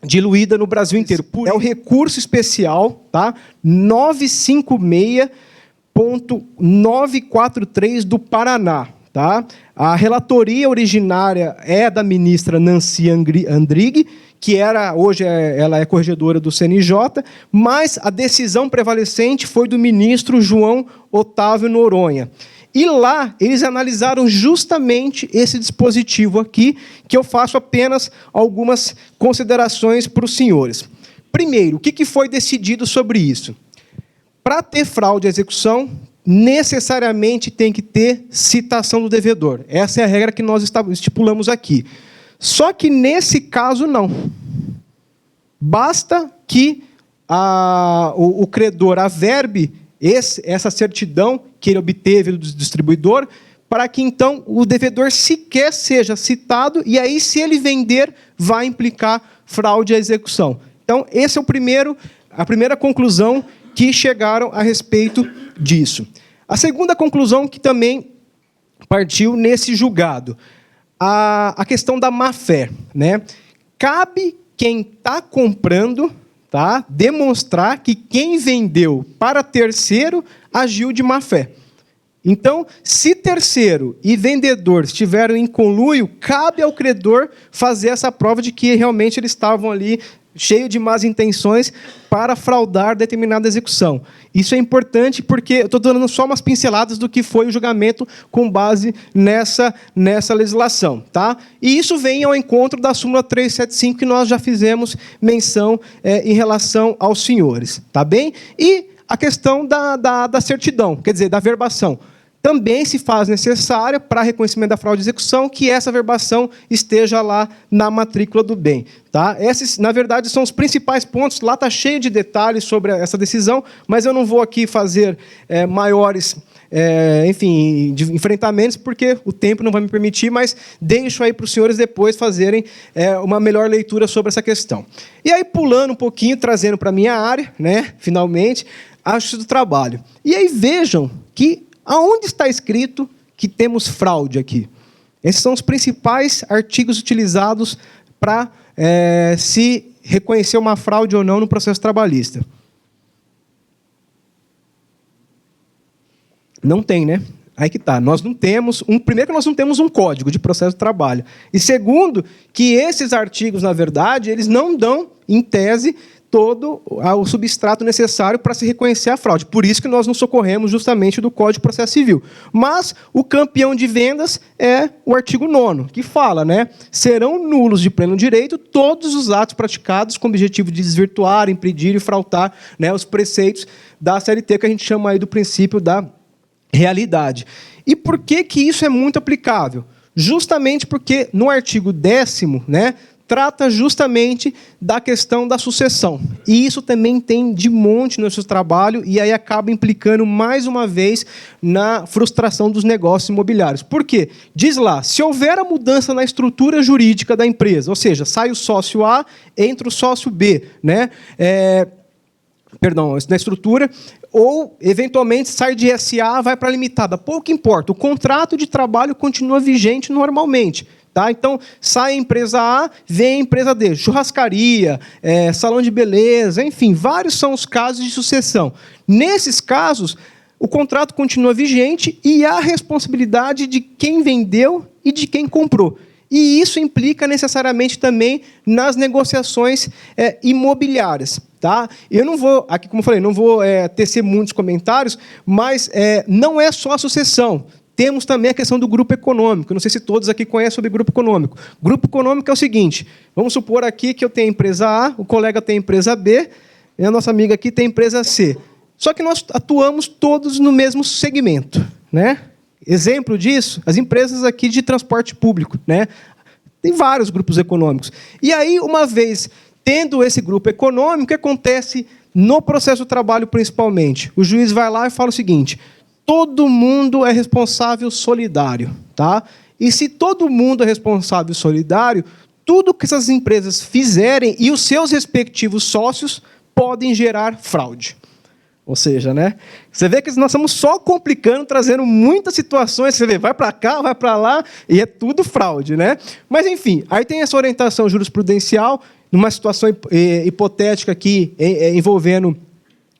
diluída no Brasil inteiro. É o recurso especial, tá? 956.943 do Paraná. Tá? A relatoria originária é da ministra Nancy Andrighi, que hoje ela é corregedora do CNJ, mas a decisão prevalecente foi do ministro João Otávio Noronha. E lá eles analisaram justamente esse dispositivo aqui, que eu faço apenas algumas considerações para os senhores. Primeiro, o que foi decidido sobre isso? Para ter fraude à execução, necessariamente tem que ter citação do devedor. Essa é a regra que nós estipulamos aqui. Só que, nesse caso, não. Basta que o credor averbe essa certidão que ele obteve do distribuidor, para que, então, o devedor sequer seja citado, e aí, se ele vender, vai implicar fraude à execução. Então, esse é a primeira conclusão que chegaram a respeito disso. A segunda conclusão que também partiu nesse julgado, a questão da má-fé. Né? Cabe quem está comprando, tá, demonstrar que quem vendeu para terceiro agiu de má-fé. Então, se terceiro e vendedor estiveram em conluio, cabe ao credor fazer essa prova de que realmente eles estavam ali cheio de más intenções para fraudar determinada execução. Isso é importante porque eu estou dando só umas pinceladas do que foi o julgamento com base nessa legislação. Tá? E isso vem ao encontro da súmula 375, que nós já fizemos menção em relação aos senhores. Tá bem? E a questão da certidão, quer dizer, da verbação. Também se faz necessária, para reconhecimento da fraude de execução, que essa verbação esteja lá na matrícula do bem. Tá? Esses, na verdade, são os principais pontos. Lá está cheio de detalhes sobre essa decisão, mas eu não vou aqui fazer maiores de enfrentamentos, porque o tempo não vai me permitir, mas deixo aí para os senhores depois fazerem uma melhor leitura sobre essa questão. E aí, pulando um pouquinho, trazendo para a minha área, né, finalmente, a Justiça do Trabalho. E aí vejam que aonde está escrito que temos fraude aqui? Esses são os principais artigos utilizados para se reconhecer uma fraude ou não no processo trabalhista? Não tem, né? Aí que está. Nós não temos primeiro que nós não temos um código de processo de trabalho. E segundo, que esses artigos, na verdade, eles não dão, em tese, todo o substrato necessário para se reconhecer a fraude. Por isso que nós nos socorremos justamente do Código de Processo Civil. Mas o campeão de vendas é o artigo 9º, que fala, né, serão nulos de pleno direito todos os atos praticados com o objetivo de desvirtuar, impedir e fraudar, né, os preceitos da CLT, que a gente chama aí do princípio da realidade. E por que que isso é muito aplicável? Justamente porque no artigo 10º, né, trata justamente da questão da sucessão. E isso também tem de monte no seu trabalho e aí acaba implicando mais uma vez na frustração dos negócios imobiliários. Por quê? Diz lá, se houver a mudança na estrutura jurídica da empresa, ou seja, sai o sócio A, entra o sócio B, né? Na estrutura, ou, eventualmente, sai de SA, vai para a limitada. Pouco importa, o contrato de trabalho continua vigente normalmente. Tá? Então, sai a empresa A, vem a empresa D. Churrascaria, salão de beleza, enfim, vários são os casos de sucessão. Nesses casos, o contrato continua vigente e há responsabilidade de quem vendeu e de quem comprou. E isso implica necessariamente também nas negociações imobiliárias. Tá? Eu não vou, aqui como eu falei, não vou tecer muitos comentários, mas não é só a sucessão. Temos também a questão do grupo econômico. Não sei se todos aqui conhecem sobre grupo econômico. Grupo econômico é o seguinte, vamos supor aqui que eu tenho a empresa A, o colega tem a empresa B, e a nossa amiga aqui tem a empresa C. Só que nós atuamos todos no mesmo segmento, né? Exemplo disso, as empresas aqui de transporte público, né? Tem vários grupos econômicos. E aí, uma vez tendo esse grupo econômico, o que acontece no processo do trabalho principalmente? O juiz vai lá e fala o seguinte, todo mundo é responsável solidário. Tá? E se todo mundo é responsável solidário, tudo que essas empresas fizerem e os seus respectivos sócios podem gerar fraude. Ou seja, né? Você vê que nós estamos só complicando, trazendo muitas situações, você vê, vai para cá, vai para lá, e é tudo fraude, né? Mas, enfim, aí tem essa orientação jurisprudencial, numa situação hipotética aqui, envolvendo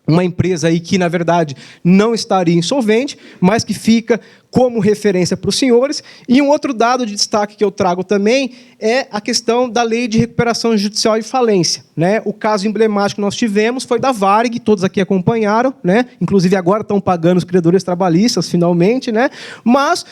uma empresa aí que, na verdade, não estaria insolvente, mas que fica como referência para os senhores. E um outro dado de destaque que eu trago também é a questão da Lei de Recuperação Judicial e Falência. Né? O caso emblemático que nós tivemos foi da Varig, todos aqui acompanharam, né? Inclusive agora estão pagando os credores trabalhistas, finalmente, né? Mas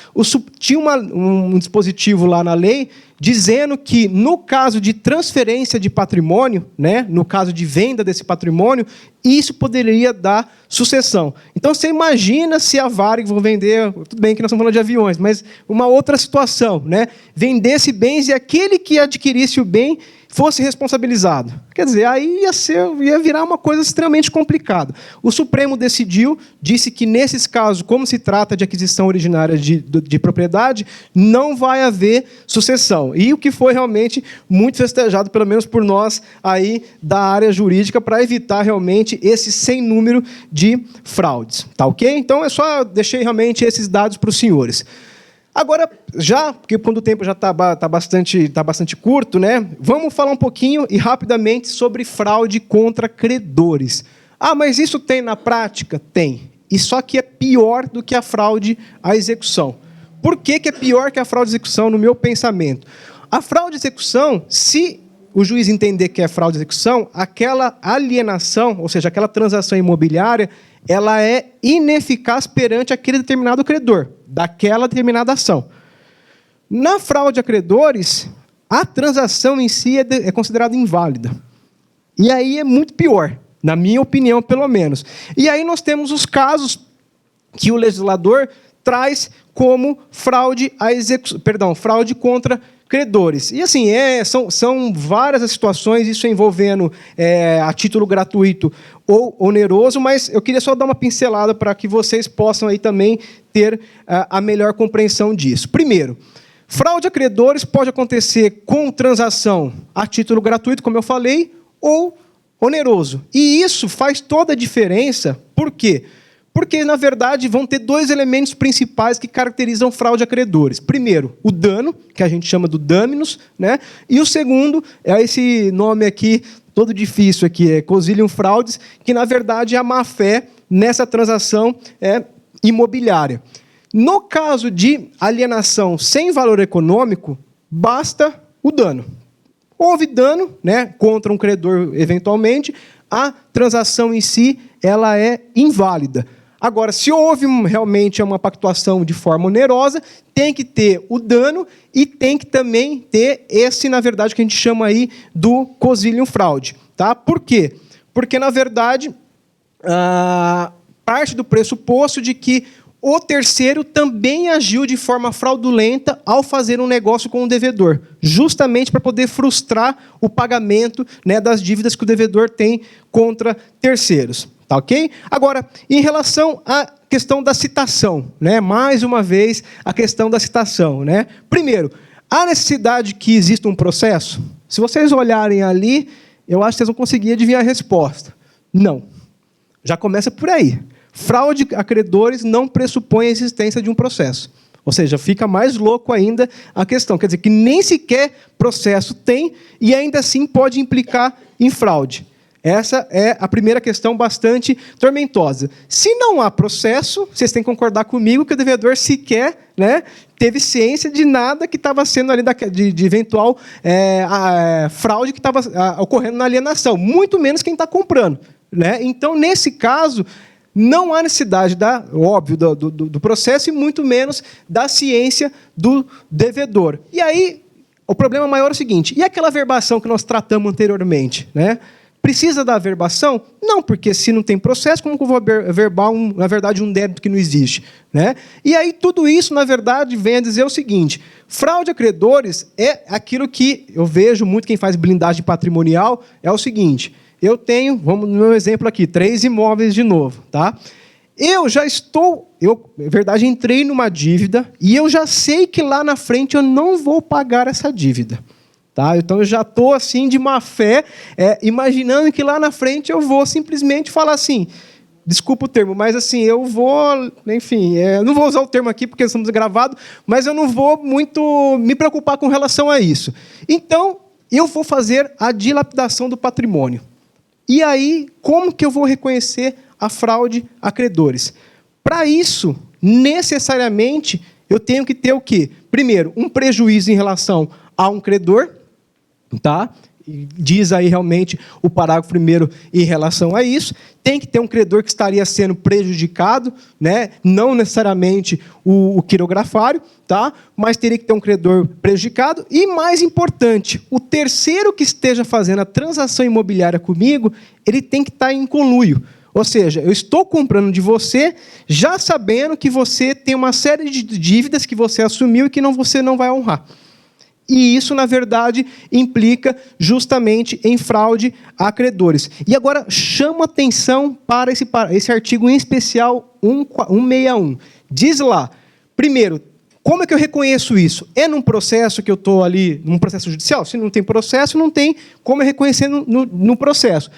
tinha um dispositivo lá na lei dizendo que, no caso de transferência de patrimônio, né? No caso de venda desse patrimônio, isso poderia dar sucessão. Então, você imagina se a Varig, vou vender, tudo bem que nós estamos falando de aviões, mas uma outra situação, né? Vendesse bens e aquele que adquirisse o bem fosse responsabilizado. Quer dizer, aí ia virar uma coisa extremamente complicada. O Supremo decidiu, disse que, nesses casos, como se trata de aquisição originária de propriedade, não vai haver sucessão. E o que foi realmente muito festejado, pelo menos por nós aí da área jurídica, para evitar realmente esse sem número de fraudes. Tá ok? Então, deixei realmente esses dados para os senhores. Agora, porque quando o tempo já está bastante curto, né, vamos falar um pouquinho e rapidamente sobre fraude contra credores. Ah, mas isso tem na prática? Tem. E só que é pior do que a fraude à execução. Por que é pior que a fraude à execução, no meu pensamento? A fraude à execução, se o juiz entender que é fraude à execução, aquela alienação, ou seja, aquela transação imobiliária, ela é ineficaz perante aquele determinado credor, daquela determinada ação. Na fraude a credores, a transação em si é considerada inválida. E aí é muito pior, na minha opinião, pelo menos. E aí nós temos os casos que o legislador traz como fraude contra credores. E assim, são várias as situações, isso envolvendo a título gratuito ou oneroso, mas eu queria só dar uma pincelada para que vocês possam aí também ter a melhor compreensão disso. Primeiro, fraude a credores pode acontecer com transação a título gratuito, como eu falei, ou oneroso. E isso faz toda a diferença. Por quê? Porque, na verdade, vão ter dois elementos principais que caracterizam fraude a credores. Primeiro, o dano, que a gente chama do dâminos, né? E o segundo é esse nome aqui, todo difícil aqui, é Consilium Fraudis, que, na verdade, é a má-fé nessa transação imobiliária. No caso de alienação sem valor econômico, basta o dano. Houve dano, né, contra um credor eventualmente, a transação em si ela é inválida. Agora, se houve realmente uma pactuação de forma onerosa, tem que ter o dano e tem que também ter esse, na verdade, que a gente chama aí do Consilium Fraud. Tá? Por quê? Porque, na verdade, parte do pressuposto de que o terceiro também agiu de forma fraudulenta ao fazer um negócio com o devedor, justamente para poder frustrar o pagamento, né, das dívidas que o devedor tem contra terceiros. Tá ok? Agora, em relação à questão da citação, né, mais uma vez, a questão da citação. Né? Primeiro, há necessidade que exista um processo? Se vocês olharem ali, eu acho que vocês vão conseguir adivinhar a resposta. Não. Já começa por aí. Fraude a credores não pressupõe a existência de um processo. Ou seja, fica mais louco ainda a questão. Quer dizer, que nem sequer processo tem e ainda assim pode implicar em fraude. Essa é a primeira questão bastante tormentosa. Se não há processo, vocês têm que concordar comigo que o devedor sequer, né, teve ciência de nada que estava sendo ali de eventual fraude que estava ocorrendo na alienação, muito menos quem está comprando. Né? Então, nesse caso, não há necessidade, óbvio, do processo e muito menos da ciência do devedor. E aí, o problema maior é o seguinte, e aquela verbação que nós tratamos anteriormente? Né? Precisa da verbação? Não, porque se não tem processo, como que eu vou verbar, na verdade, um débito que não existe? Né? E aí, tudo isso, na verdade, vem a dizer o seguinte, fraude a credores é aquilo que eu vejo muito quem faz blindagem patrimonial, é o seguinte, eu tenho, vamos no meu exemplo aqui, 3 imóveis de novo. Tá? Na verdade, entrei numa dívida e eu já sei que lá na frente eu não vou pagar essa dívida. Tá? Então, eu já estou assim, de má fé, imaginando que lá na frente eu vou simplesmente falar assim, desculpa o termo, mas assim, eu vou, enfim, não vou usar o termo aqui porque estamos gravados, mas eu não vou muito me preocupar com relação a isso. Então, eu vou fazer a dilapidação do patrimônio. E aí, como que eu vou reconhecer a fraude a credores? Para isso, necessariamente, eu tenho que ter o quê? Primeiro, um prejuízo em relação a um credor, tá? Diz aí realmente o parágrafo 1º em relação a isso. Tem que ter um credor que estaria sendo prejudicado, né? Não necessariamente o quirografário, tá? Mas teria que ter um credor prejudicado. E, mais importante, o terceiro que esteja fazendo a transação imobiliária comigo, ele tem que estar em conluio. Ou seja, eu estou comprando de você, já sabendo que você tem uma série de dívidas que você assumiu e que você não vai honrar. E isso, na verdade, implica justamente em fraude a credores. E agora, chamo atenção para esse artigo em especial 161. Diz lá, primeiro, como é que eu reconheço isso? É num processo que eu estou ali, num processo judicial? Se não tem processo, não tem como eu reconhecer no processo.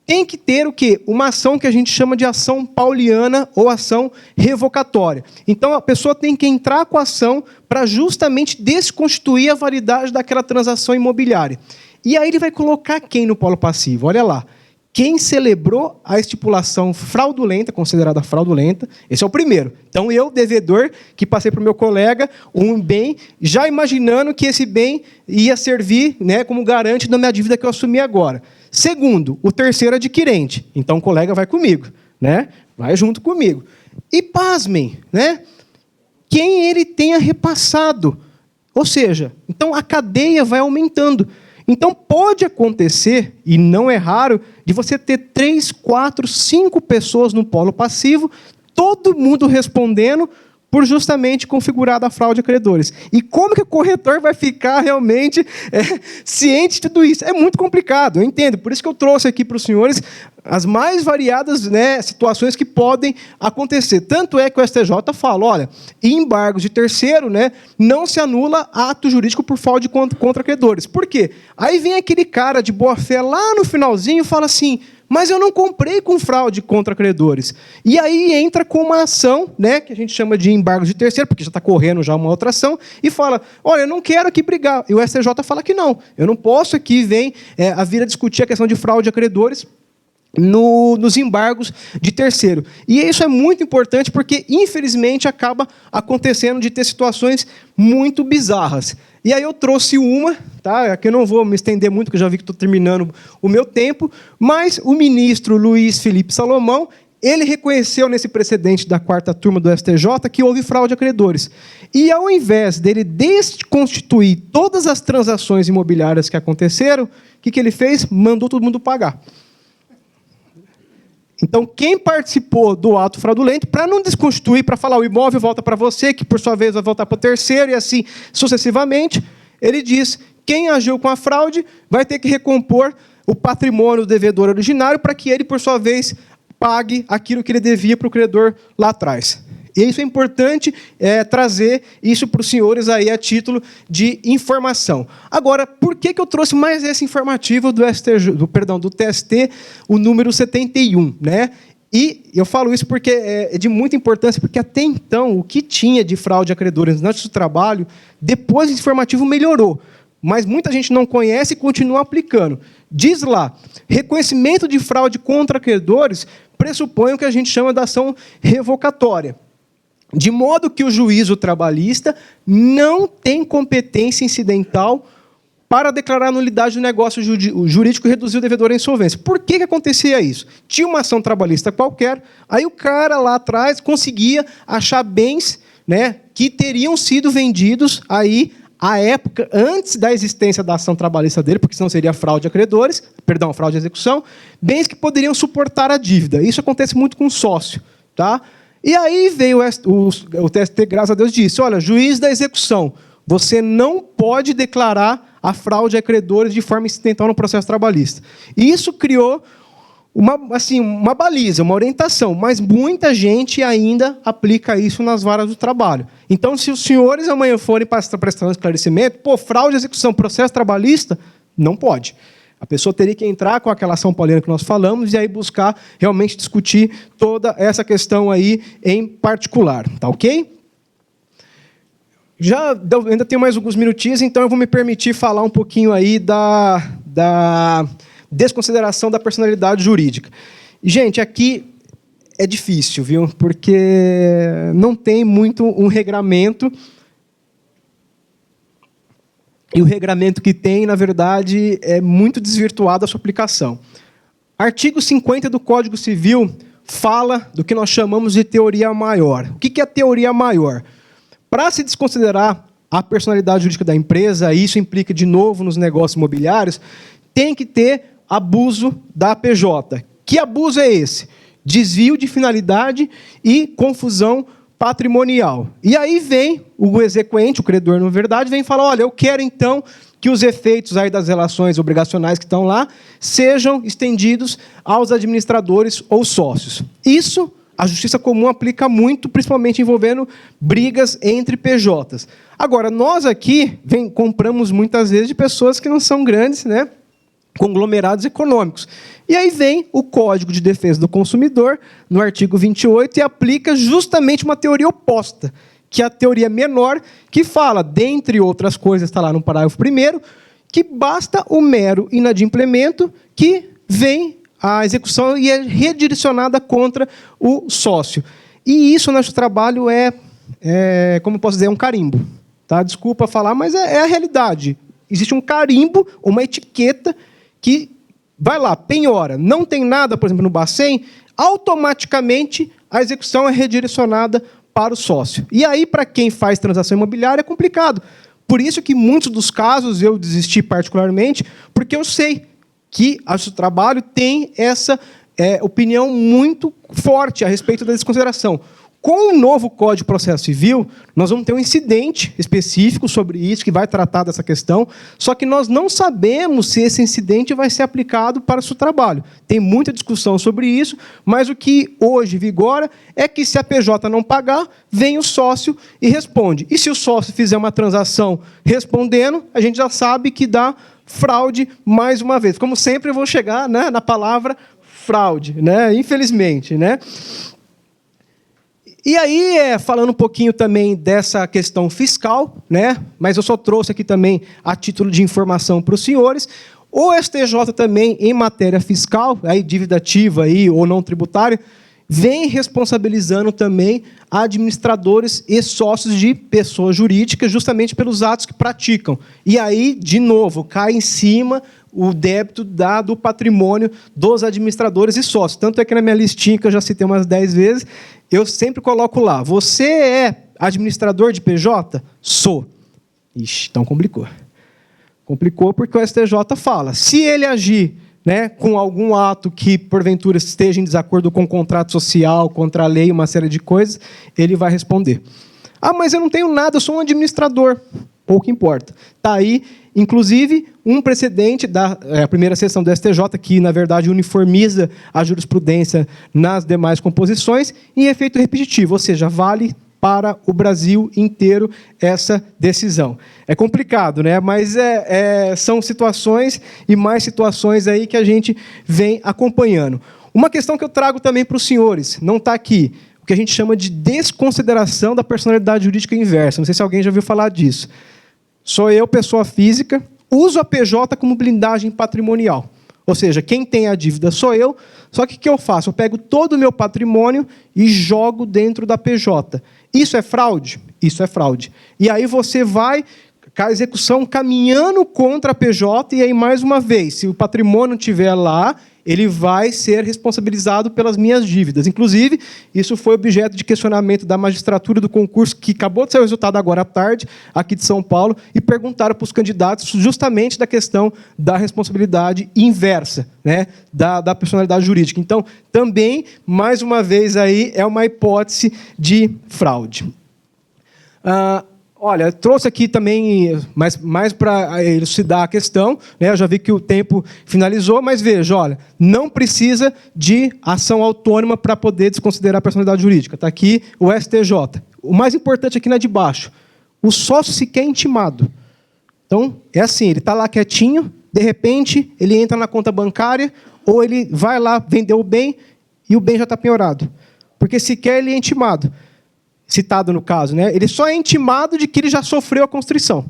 Tem que ter o quê? Uma ação que a gente chama de ação pauliana ou ação revocatória. Então, a pessoa tem que entrar com a ação para justamente desconstituir a validade daquela transação imobiliária. E aí ele vai colocar quem no polo passivo? Olha lá. Quem celebrou a estipulação fraudulenta, considerada fraudulenta, esse é o primeiro. Então, eu, devedor, que passei para o meu colega um bem, já imaginando que esse bem ia servir, né, como garante da minha dívida que eu assumi agora. Segundo, o terceiro adquirente. Então, o colega vai comigo, né? Vai junto comigo. E, pasmem, né? Quem ele tenha repassado. Ou seja, então a cadeia vai aumentando. Então, pode acontecer, e não é raro, de você ter 3, 4, 5 pessoas no polo passivo, todo mundo respondendo por justamente configurada a fraude a credores. E como que o corretor vai ficar realmente ciente de tudo isso? É muito complicado, eu entendo. Por isso que eu trouxe aqui para os senhores as mais variadas, né, situações que podem acontecer. Tanto é que o STJ fala, olha, em embargos de terceiro, né, não se anula ato jurídico por fraude contra credores. Por quê? Aí vem aquele cara de boa fé lá no finalzinho e fala assim, mas eu não comprei com fraude contra credores. E aí entra com uma ação, né, que a gente chama de embargo de terceiro, porque já está correndo já uma outra ação, e fala, olha, eu não quero aqui brigar. E o STJ fala que não, eu não posso aqui a vir a discutir a questão de fraude a credores nos embargos de terceiro. E isso é muito importante porque, infelizmente, acaba acontecendo de ter situações muito bizarras. E aí eu trouxe uma, tá? Aqui eu não vou me estender muito, porque eu já vi que estou terminando o meu tempo, mas o ministro Luiz Felipe Salomão, ele reconheceu nesse precedente da 4ª turma do STJ que houve fraude a credores. E ao invés dele desconstituir todas as transações imobiliárias que aconteceram, o que ele fez? Mandou todo mundo pagar. Então, quem participou do ato fraudulento, para não desconstituir, para falar o imóvel volta para você, que por sua vez vai voltar para o terceiro, e assim sucessivamente, ele diz, quem agiu com a fraude vai ter que recompor o patrimônio do devedor originário para que ele, por sua vez, pague aquilo que ele devia para o credor lá atrás. E isso é importante trazer isso para os senhores aí a título de informação. Agora, por que eu trouxe mais esse informativo do TST, o número 71, né? E eu falo isso porque é de muita importância, porque até então o que tinha de fraude a credores antes do trabalho, depois do informativo melhorou. Mas muita gente não conhece e continua aplicando. Diz lá, reconhecimento de fraude contra credores pressupõe o que a gente chama de ação revocatória. De modo que o juízo trabalhista não tem competência incidental para declarar a nulidade do negócio jurídico e reduzir o devedor à insolvência. Por que acontecia isso? Tinha uma ação trabalhista qualquer, aí o cara lá atrás conseguia achar bens, né, que teriam sido vendidos aí à época, antes da existência da ação trabalhista dele, porque senão seria fraude a credores, perdão, fraude à execução, bens que poderiam suportar a dívida. Isso acontece muito com sócio, tá? E aí veio o TST, graças a Deus, disse, olha, juiz da execução, você não pode declarar a fraude a credores de forma incidental no processo trabalhista. E isso criou uma baliza, uma orientação, mas muita gente ainda aplica isso nas varas do trabalho. Então, se os senhores amanhã forem prestar um esclarecimento, fraude à execução, processo trabalhista, não pode. A pessoa teria que entrar com aquela ação paulina que nós falamos e aí buscar realmente discutir toda essa questão aí em particular. Tá ok? Ainda tenho mais alguns minutinhos, então eu vou me permitir falar um pouquinho aí da desconsideração da personalidade jurídica. Gente, aqui é difícil, viu? Porque não tem muito um regramento. E o regramento que tem, na verdade, é muito desvirtuado a sua aplicação. Artigo 50 do Código Civil fala do que nós chamamos de teoria maior. O que é a teoria maior? Para se desconsiderar a personalidade jurídica da empresa, isso implica, de novo, nos negócios imobiliários, tem que ter abuso da PJ. Que abuso é esse? Desvio de finalidade e confusão patrimonial. E aí vem o exequente, o credor, na verdade, vem falar, olha, eu quero, então, que os efeitos aí das relações obrigacionais que estão lá sejam estendidos aos administradores ou sócios. Isso a justiça comum aplica muito, principalmente envolvendo brigas entre PJs. Agora, nós aqui compramos muitas vezes de pessoas que não são grandes, né, conglomerados econômicos. E aí vem o Código de Defesa do Consumidor, no artigo 28, e aplica justamente uma teoria oposta, que é a teoria menor, que fala, dentre outras coisas, está lá no parágrafo 1º, que basta o mero inadimplemento que vem a execução e é redirecionada contra o sócio. E isso, no nosso trabalho, como posso dizer, um carimbo. Tá? Desculpa falar, mas é a realidade. Existe um carimbo, uma etiqueta, que vai lá, penhora, não tem nada, por exemplo, no Bacen, automaticamente a execução é redirecionada para o sócio. E aí, para quem faz transação imobiliária, é complicado. Por isso que muitos dos casos eu desisti particularmente, porque eu sei que o trabalho tem essa opinião muito forte a respeito da desconsideração. Com o novo Código de Processo Civil, nós vamos ter um incidente específico sobre isso, que vai tratar dessa questão, só que nós não sabemos se esse incidente vai ser aplicado para o seu trabalho. Tem muita discussão sobre isso, mas o que hoje vigora é que, se a PJ não pagar, vem o sócio e responde. E se o sócio fizer uma transação respondendo, a gente já sabe que dá fraude mais uma vez. Como sempre, eu vou chegar, né, na palavra fraude, né? Infelizmente, né? E aí, falando um pouquinho também dessa questão fiscal, né? Mas eu só trouxe aqui também a título de informação para os senhores. O STJ também, em matéria fiscal, aí dívida ativa aí, ou não tributária, vem responsabilizando também administradores e sócios de pessoas jurídicas, justamente pelos atos que praticam. E aí, de novo, cai em cima o débito do patrimônio dos administradores e sócios. Tanto é que na minha listinha, que eu já citei umas 10 vezes, eu sempre coloco lá, você é administrador de PJ? Sou. Ixi, então complicou. Complicou porque o STJ fala, se ele agir, né, com algum ato que, porventura, esteja em desacordo com o contrato social, contra a lei, uma série de coisas, ele vai responder. Ah, mas eu não tenho nada, eu sou um administrador. Pouco importa. Está aí, inclusive, um precedente da primeira sessão do STJ, que, na verdade, uniformiza a jurisprudência nas demais composições, em efeito repetitivo, ou seja, vale para o Brasil inteiro essa decisão. É complicado, né? Mas são situações e mais situações aí que a gente vem acompanhando. Uma questão que eu trago também para os senhores, não está aqui, o que a gente chama de desconsideração da personalidade jurídica inversa. Não sei se alguém já ouviu falar disso. Sou eu, pessoa física, uso a PJ como blindagem patrimonial. Ou seja, quem tem a dívida sou eu, só que o que eu faço? Eu pego todo o meu patrimônio e jogo dentro da PJ. Isso é fraude? Isso é fraude. E aí você vai com a execução caminhando contra a PJ, e aí, mais uma vez, se o patrimônio estiver lá, ele vai ser responsabilizado pelas minhas dívidas. Inclusive, isso foi objeto de questionamento da magistratura do concurso, que acabou de sair o resultado agora à tarde, aqui de São Paulo, e perguntaram para os candidatos justamente da questão da responsabilidade inversa, né, da personalidade jurídica. Então, também, mais uma vez, aí, é uma hipótese de fraude. Olha, eu trouxe aqui também, mais para elucidar a questão, né? Eu já vi que o tempo finalizou, mas veja, olha, não precisa de ação autônoma para poder desconsiderar a personalidade jurídica. Está aqui o STJ. O mais importante aqui na de baixo, o sócio sequer é intimado. Então, é assim, ele está lá quietinho, de repente, ele entra na conta bancária, ou ele vai lá vender o bem, e o bem já está penhorado. Porque sequer ele é intimado. Citado no caso, né? Ele só é intimado de que ele já sofreu a constrição.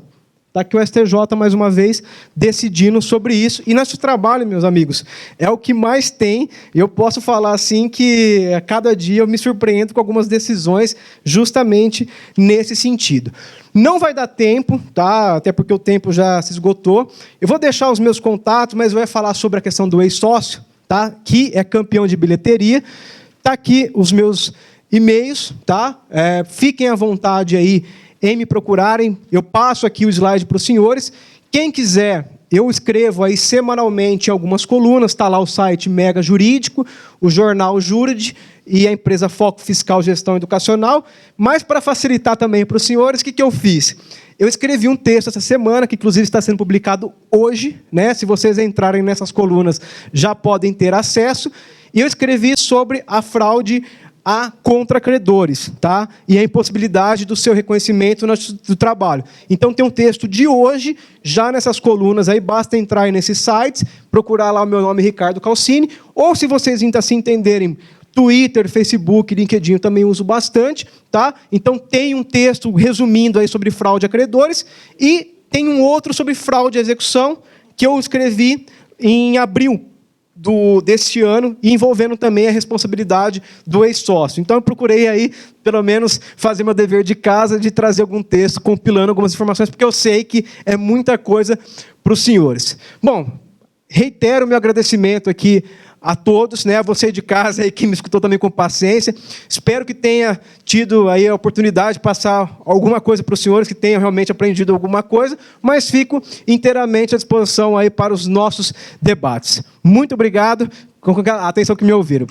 Está aqui o STJ, mais uma vez, decidindo sobre isso. E nosso trabalho, meus amigos, é o que mais tem. E eu posso falar assim que a cada dia eu me surpreendo com algumas decisões justamente nesse sentido. Não vai dar tempo, tá? Até porque o tempo já se esgotou. Eu vou deixar os meus contatos, mas eu vou falar sobre a questão do ex-sócio, tá? Que é campeão de bilheteria. Está aqui os meus e-mails, tá? Fiquem à vontade aí em me procurarem. Eu passo aqui o slide para os senhores. Quem quiser, eu escrevo aí semanalmente algumas colunas. Está lá o site Mega Jurídico, o jornal Jurid e a empresa Foco Fiscal Gestão Educacional. Mas, para facilitar também para os senhores, o que eu fiz? Eu escrevi um texto essa semana, que inclusive está sendo publicado hoje, né? Se vocês entrarem nessas colunas, já podem ter acesso. E eu escrevi sobre a fraude contra credores, tá? E a impossibilidade do seu reconhecimento do trabalho. Então, tem um texto de hoje, já nessas colunas, aí basta entrar aí nesses sites, procurar lá o meu nome, Ricardo Calcini, ou se vocês ainda se entenderem, Twitter, Facebook, LinkedIn eu também uso bastante, tá? Então, tem um texto resumindo aí sobre fraude a credores, e tem um outro sobre fraude à execução, que eu escrevi em abril deste ano, e envolvendo também a responsabilidade do ex-sócio. Então, eu procurei aí, pelo menos, fazer meu dever de casa, de trazer algum texto, compilando algumas informações, porque eu sei que é muita coisa para os senhores. Bom, reitero meu agradecimento aqui a todos, né, a você de casa aí que me escutou também com paciência. Espero que tenha tido aí a oportunidade de passar alguma coisa para os senhores, que tenham realmente aprendido alguma coisa, mas fico inteiramente à disposição aí para os nossos debates. Muito obrigado, com a atenção que me ouviram.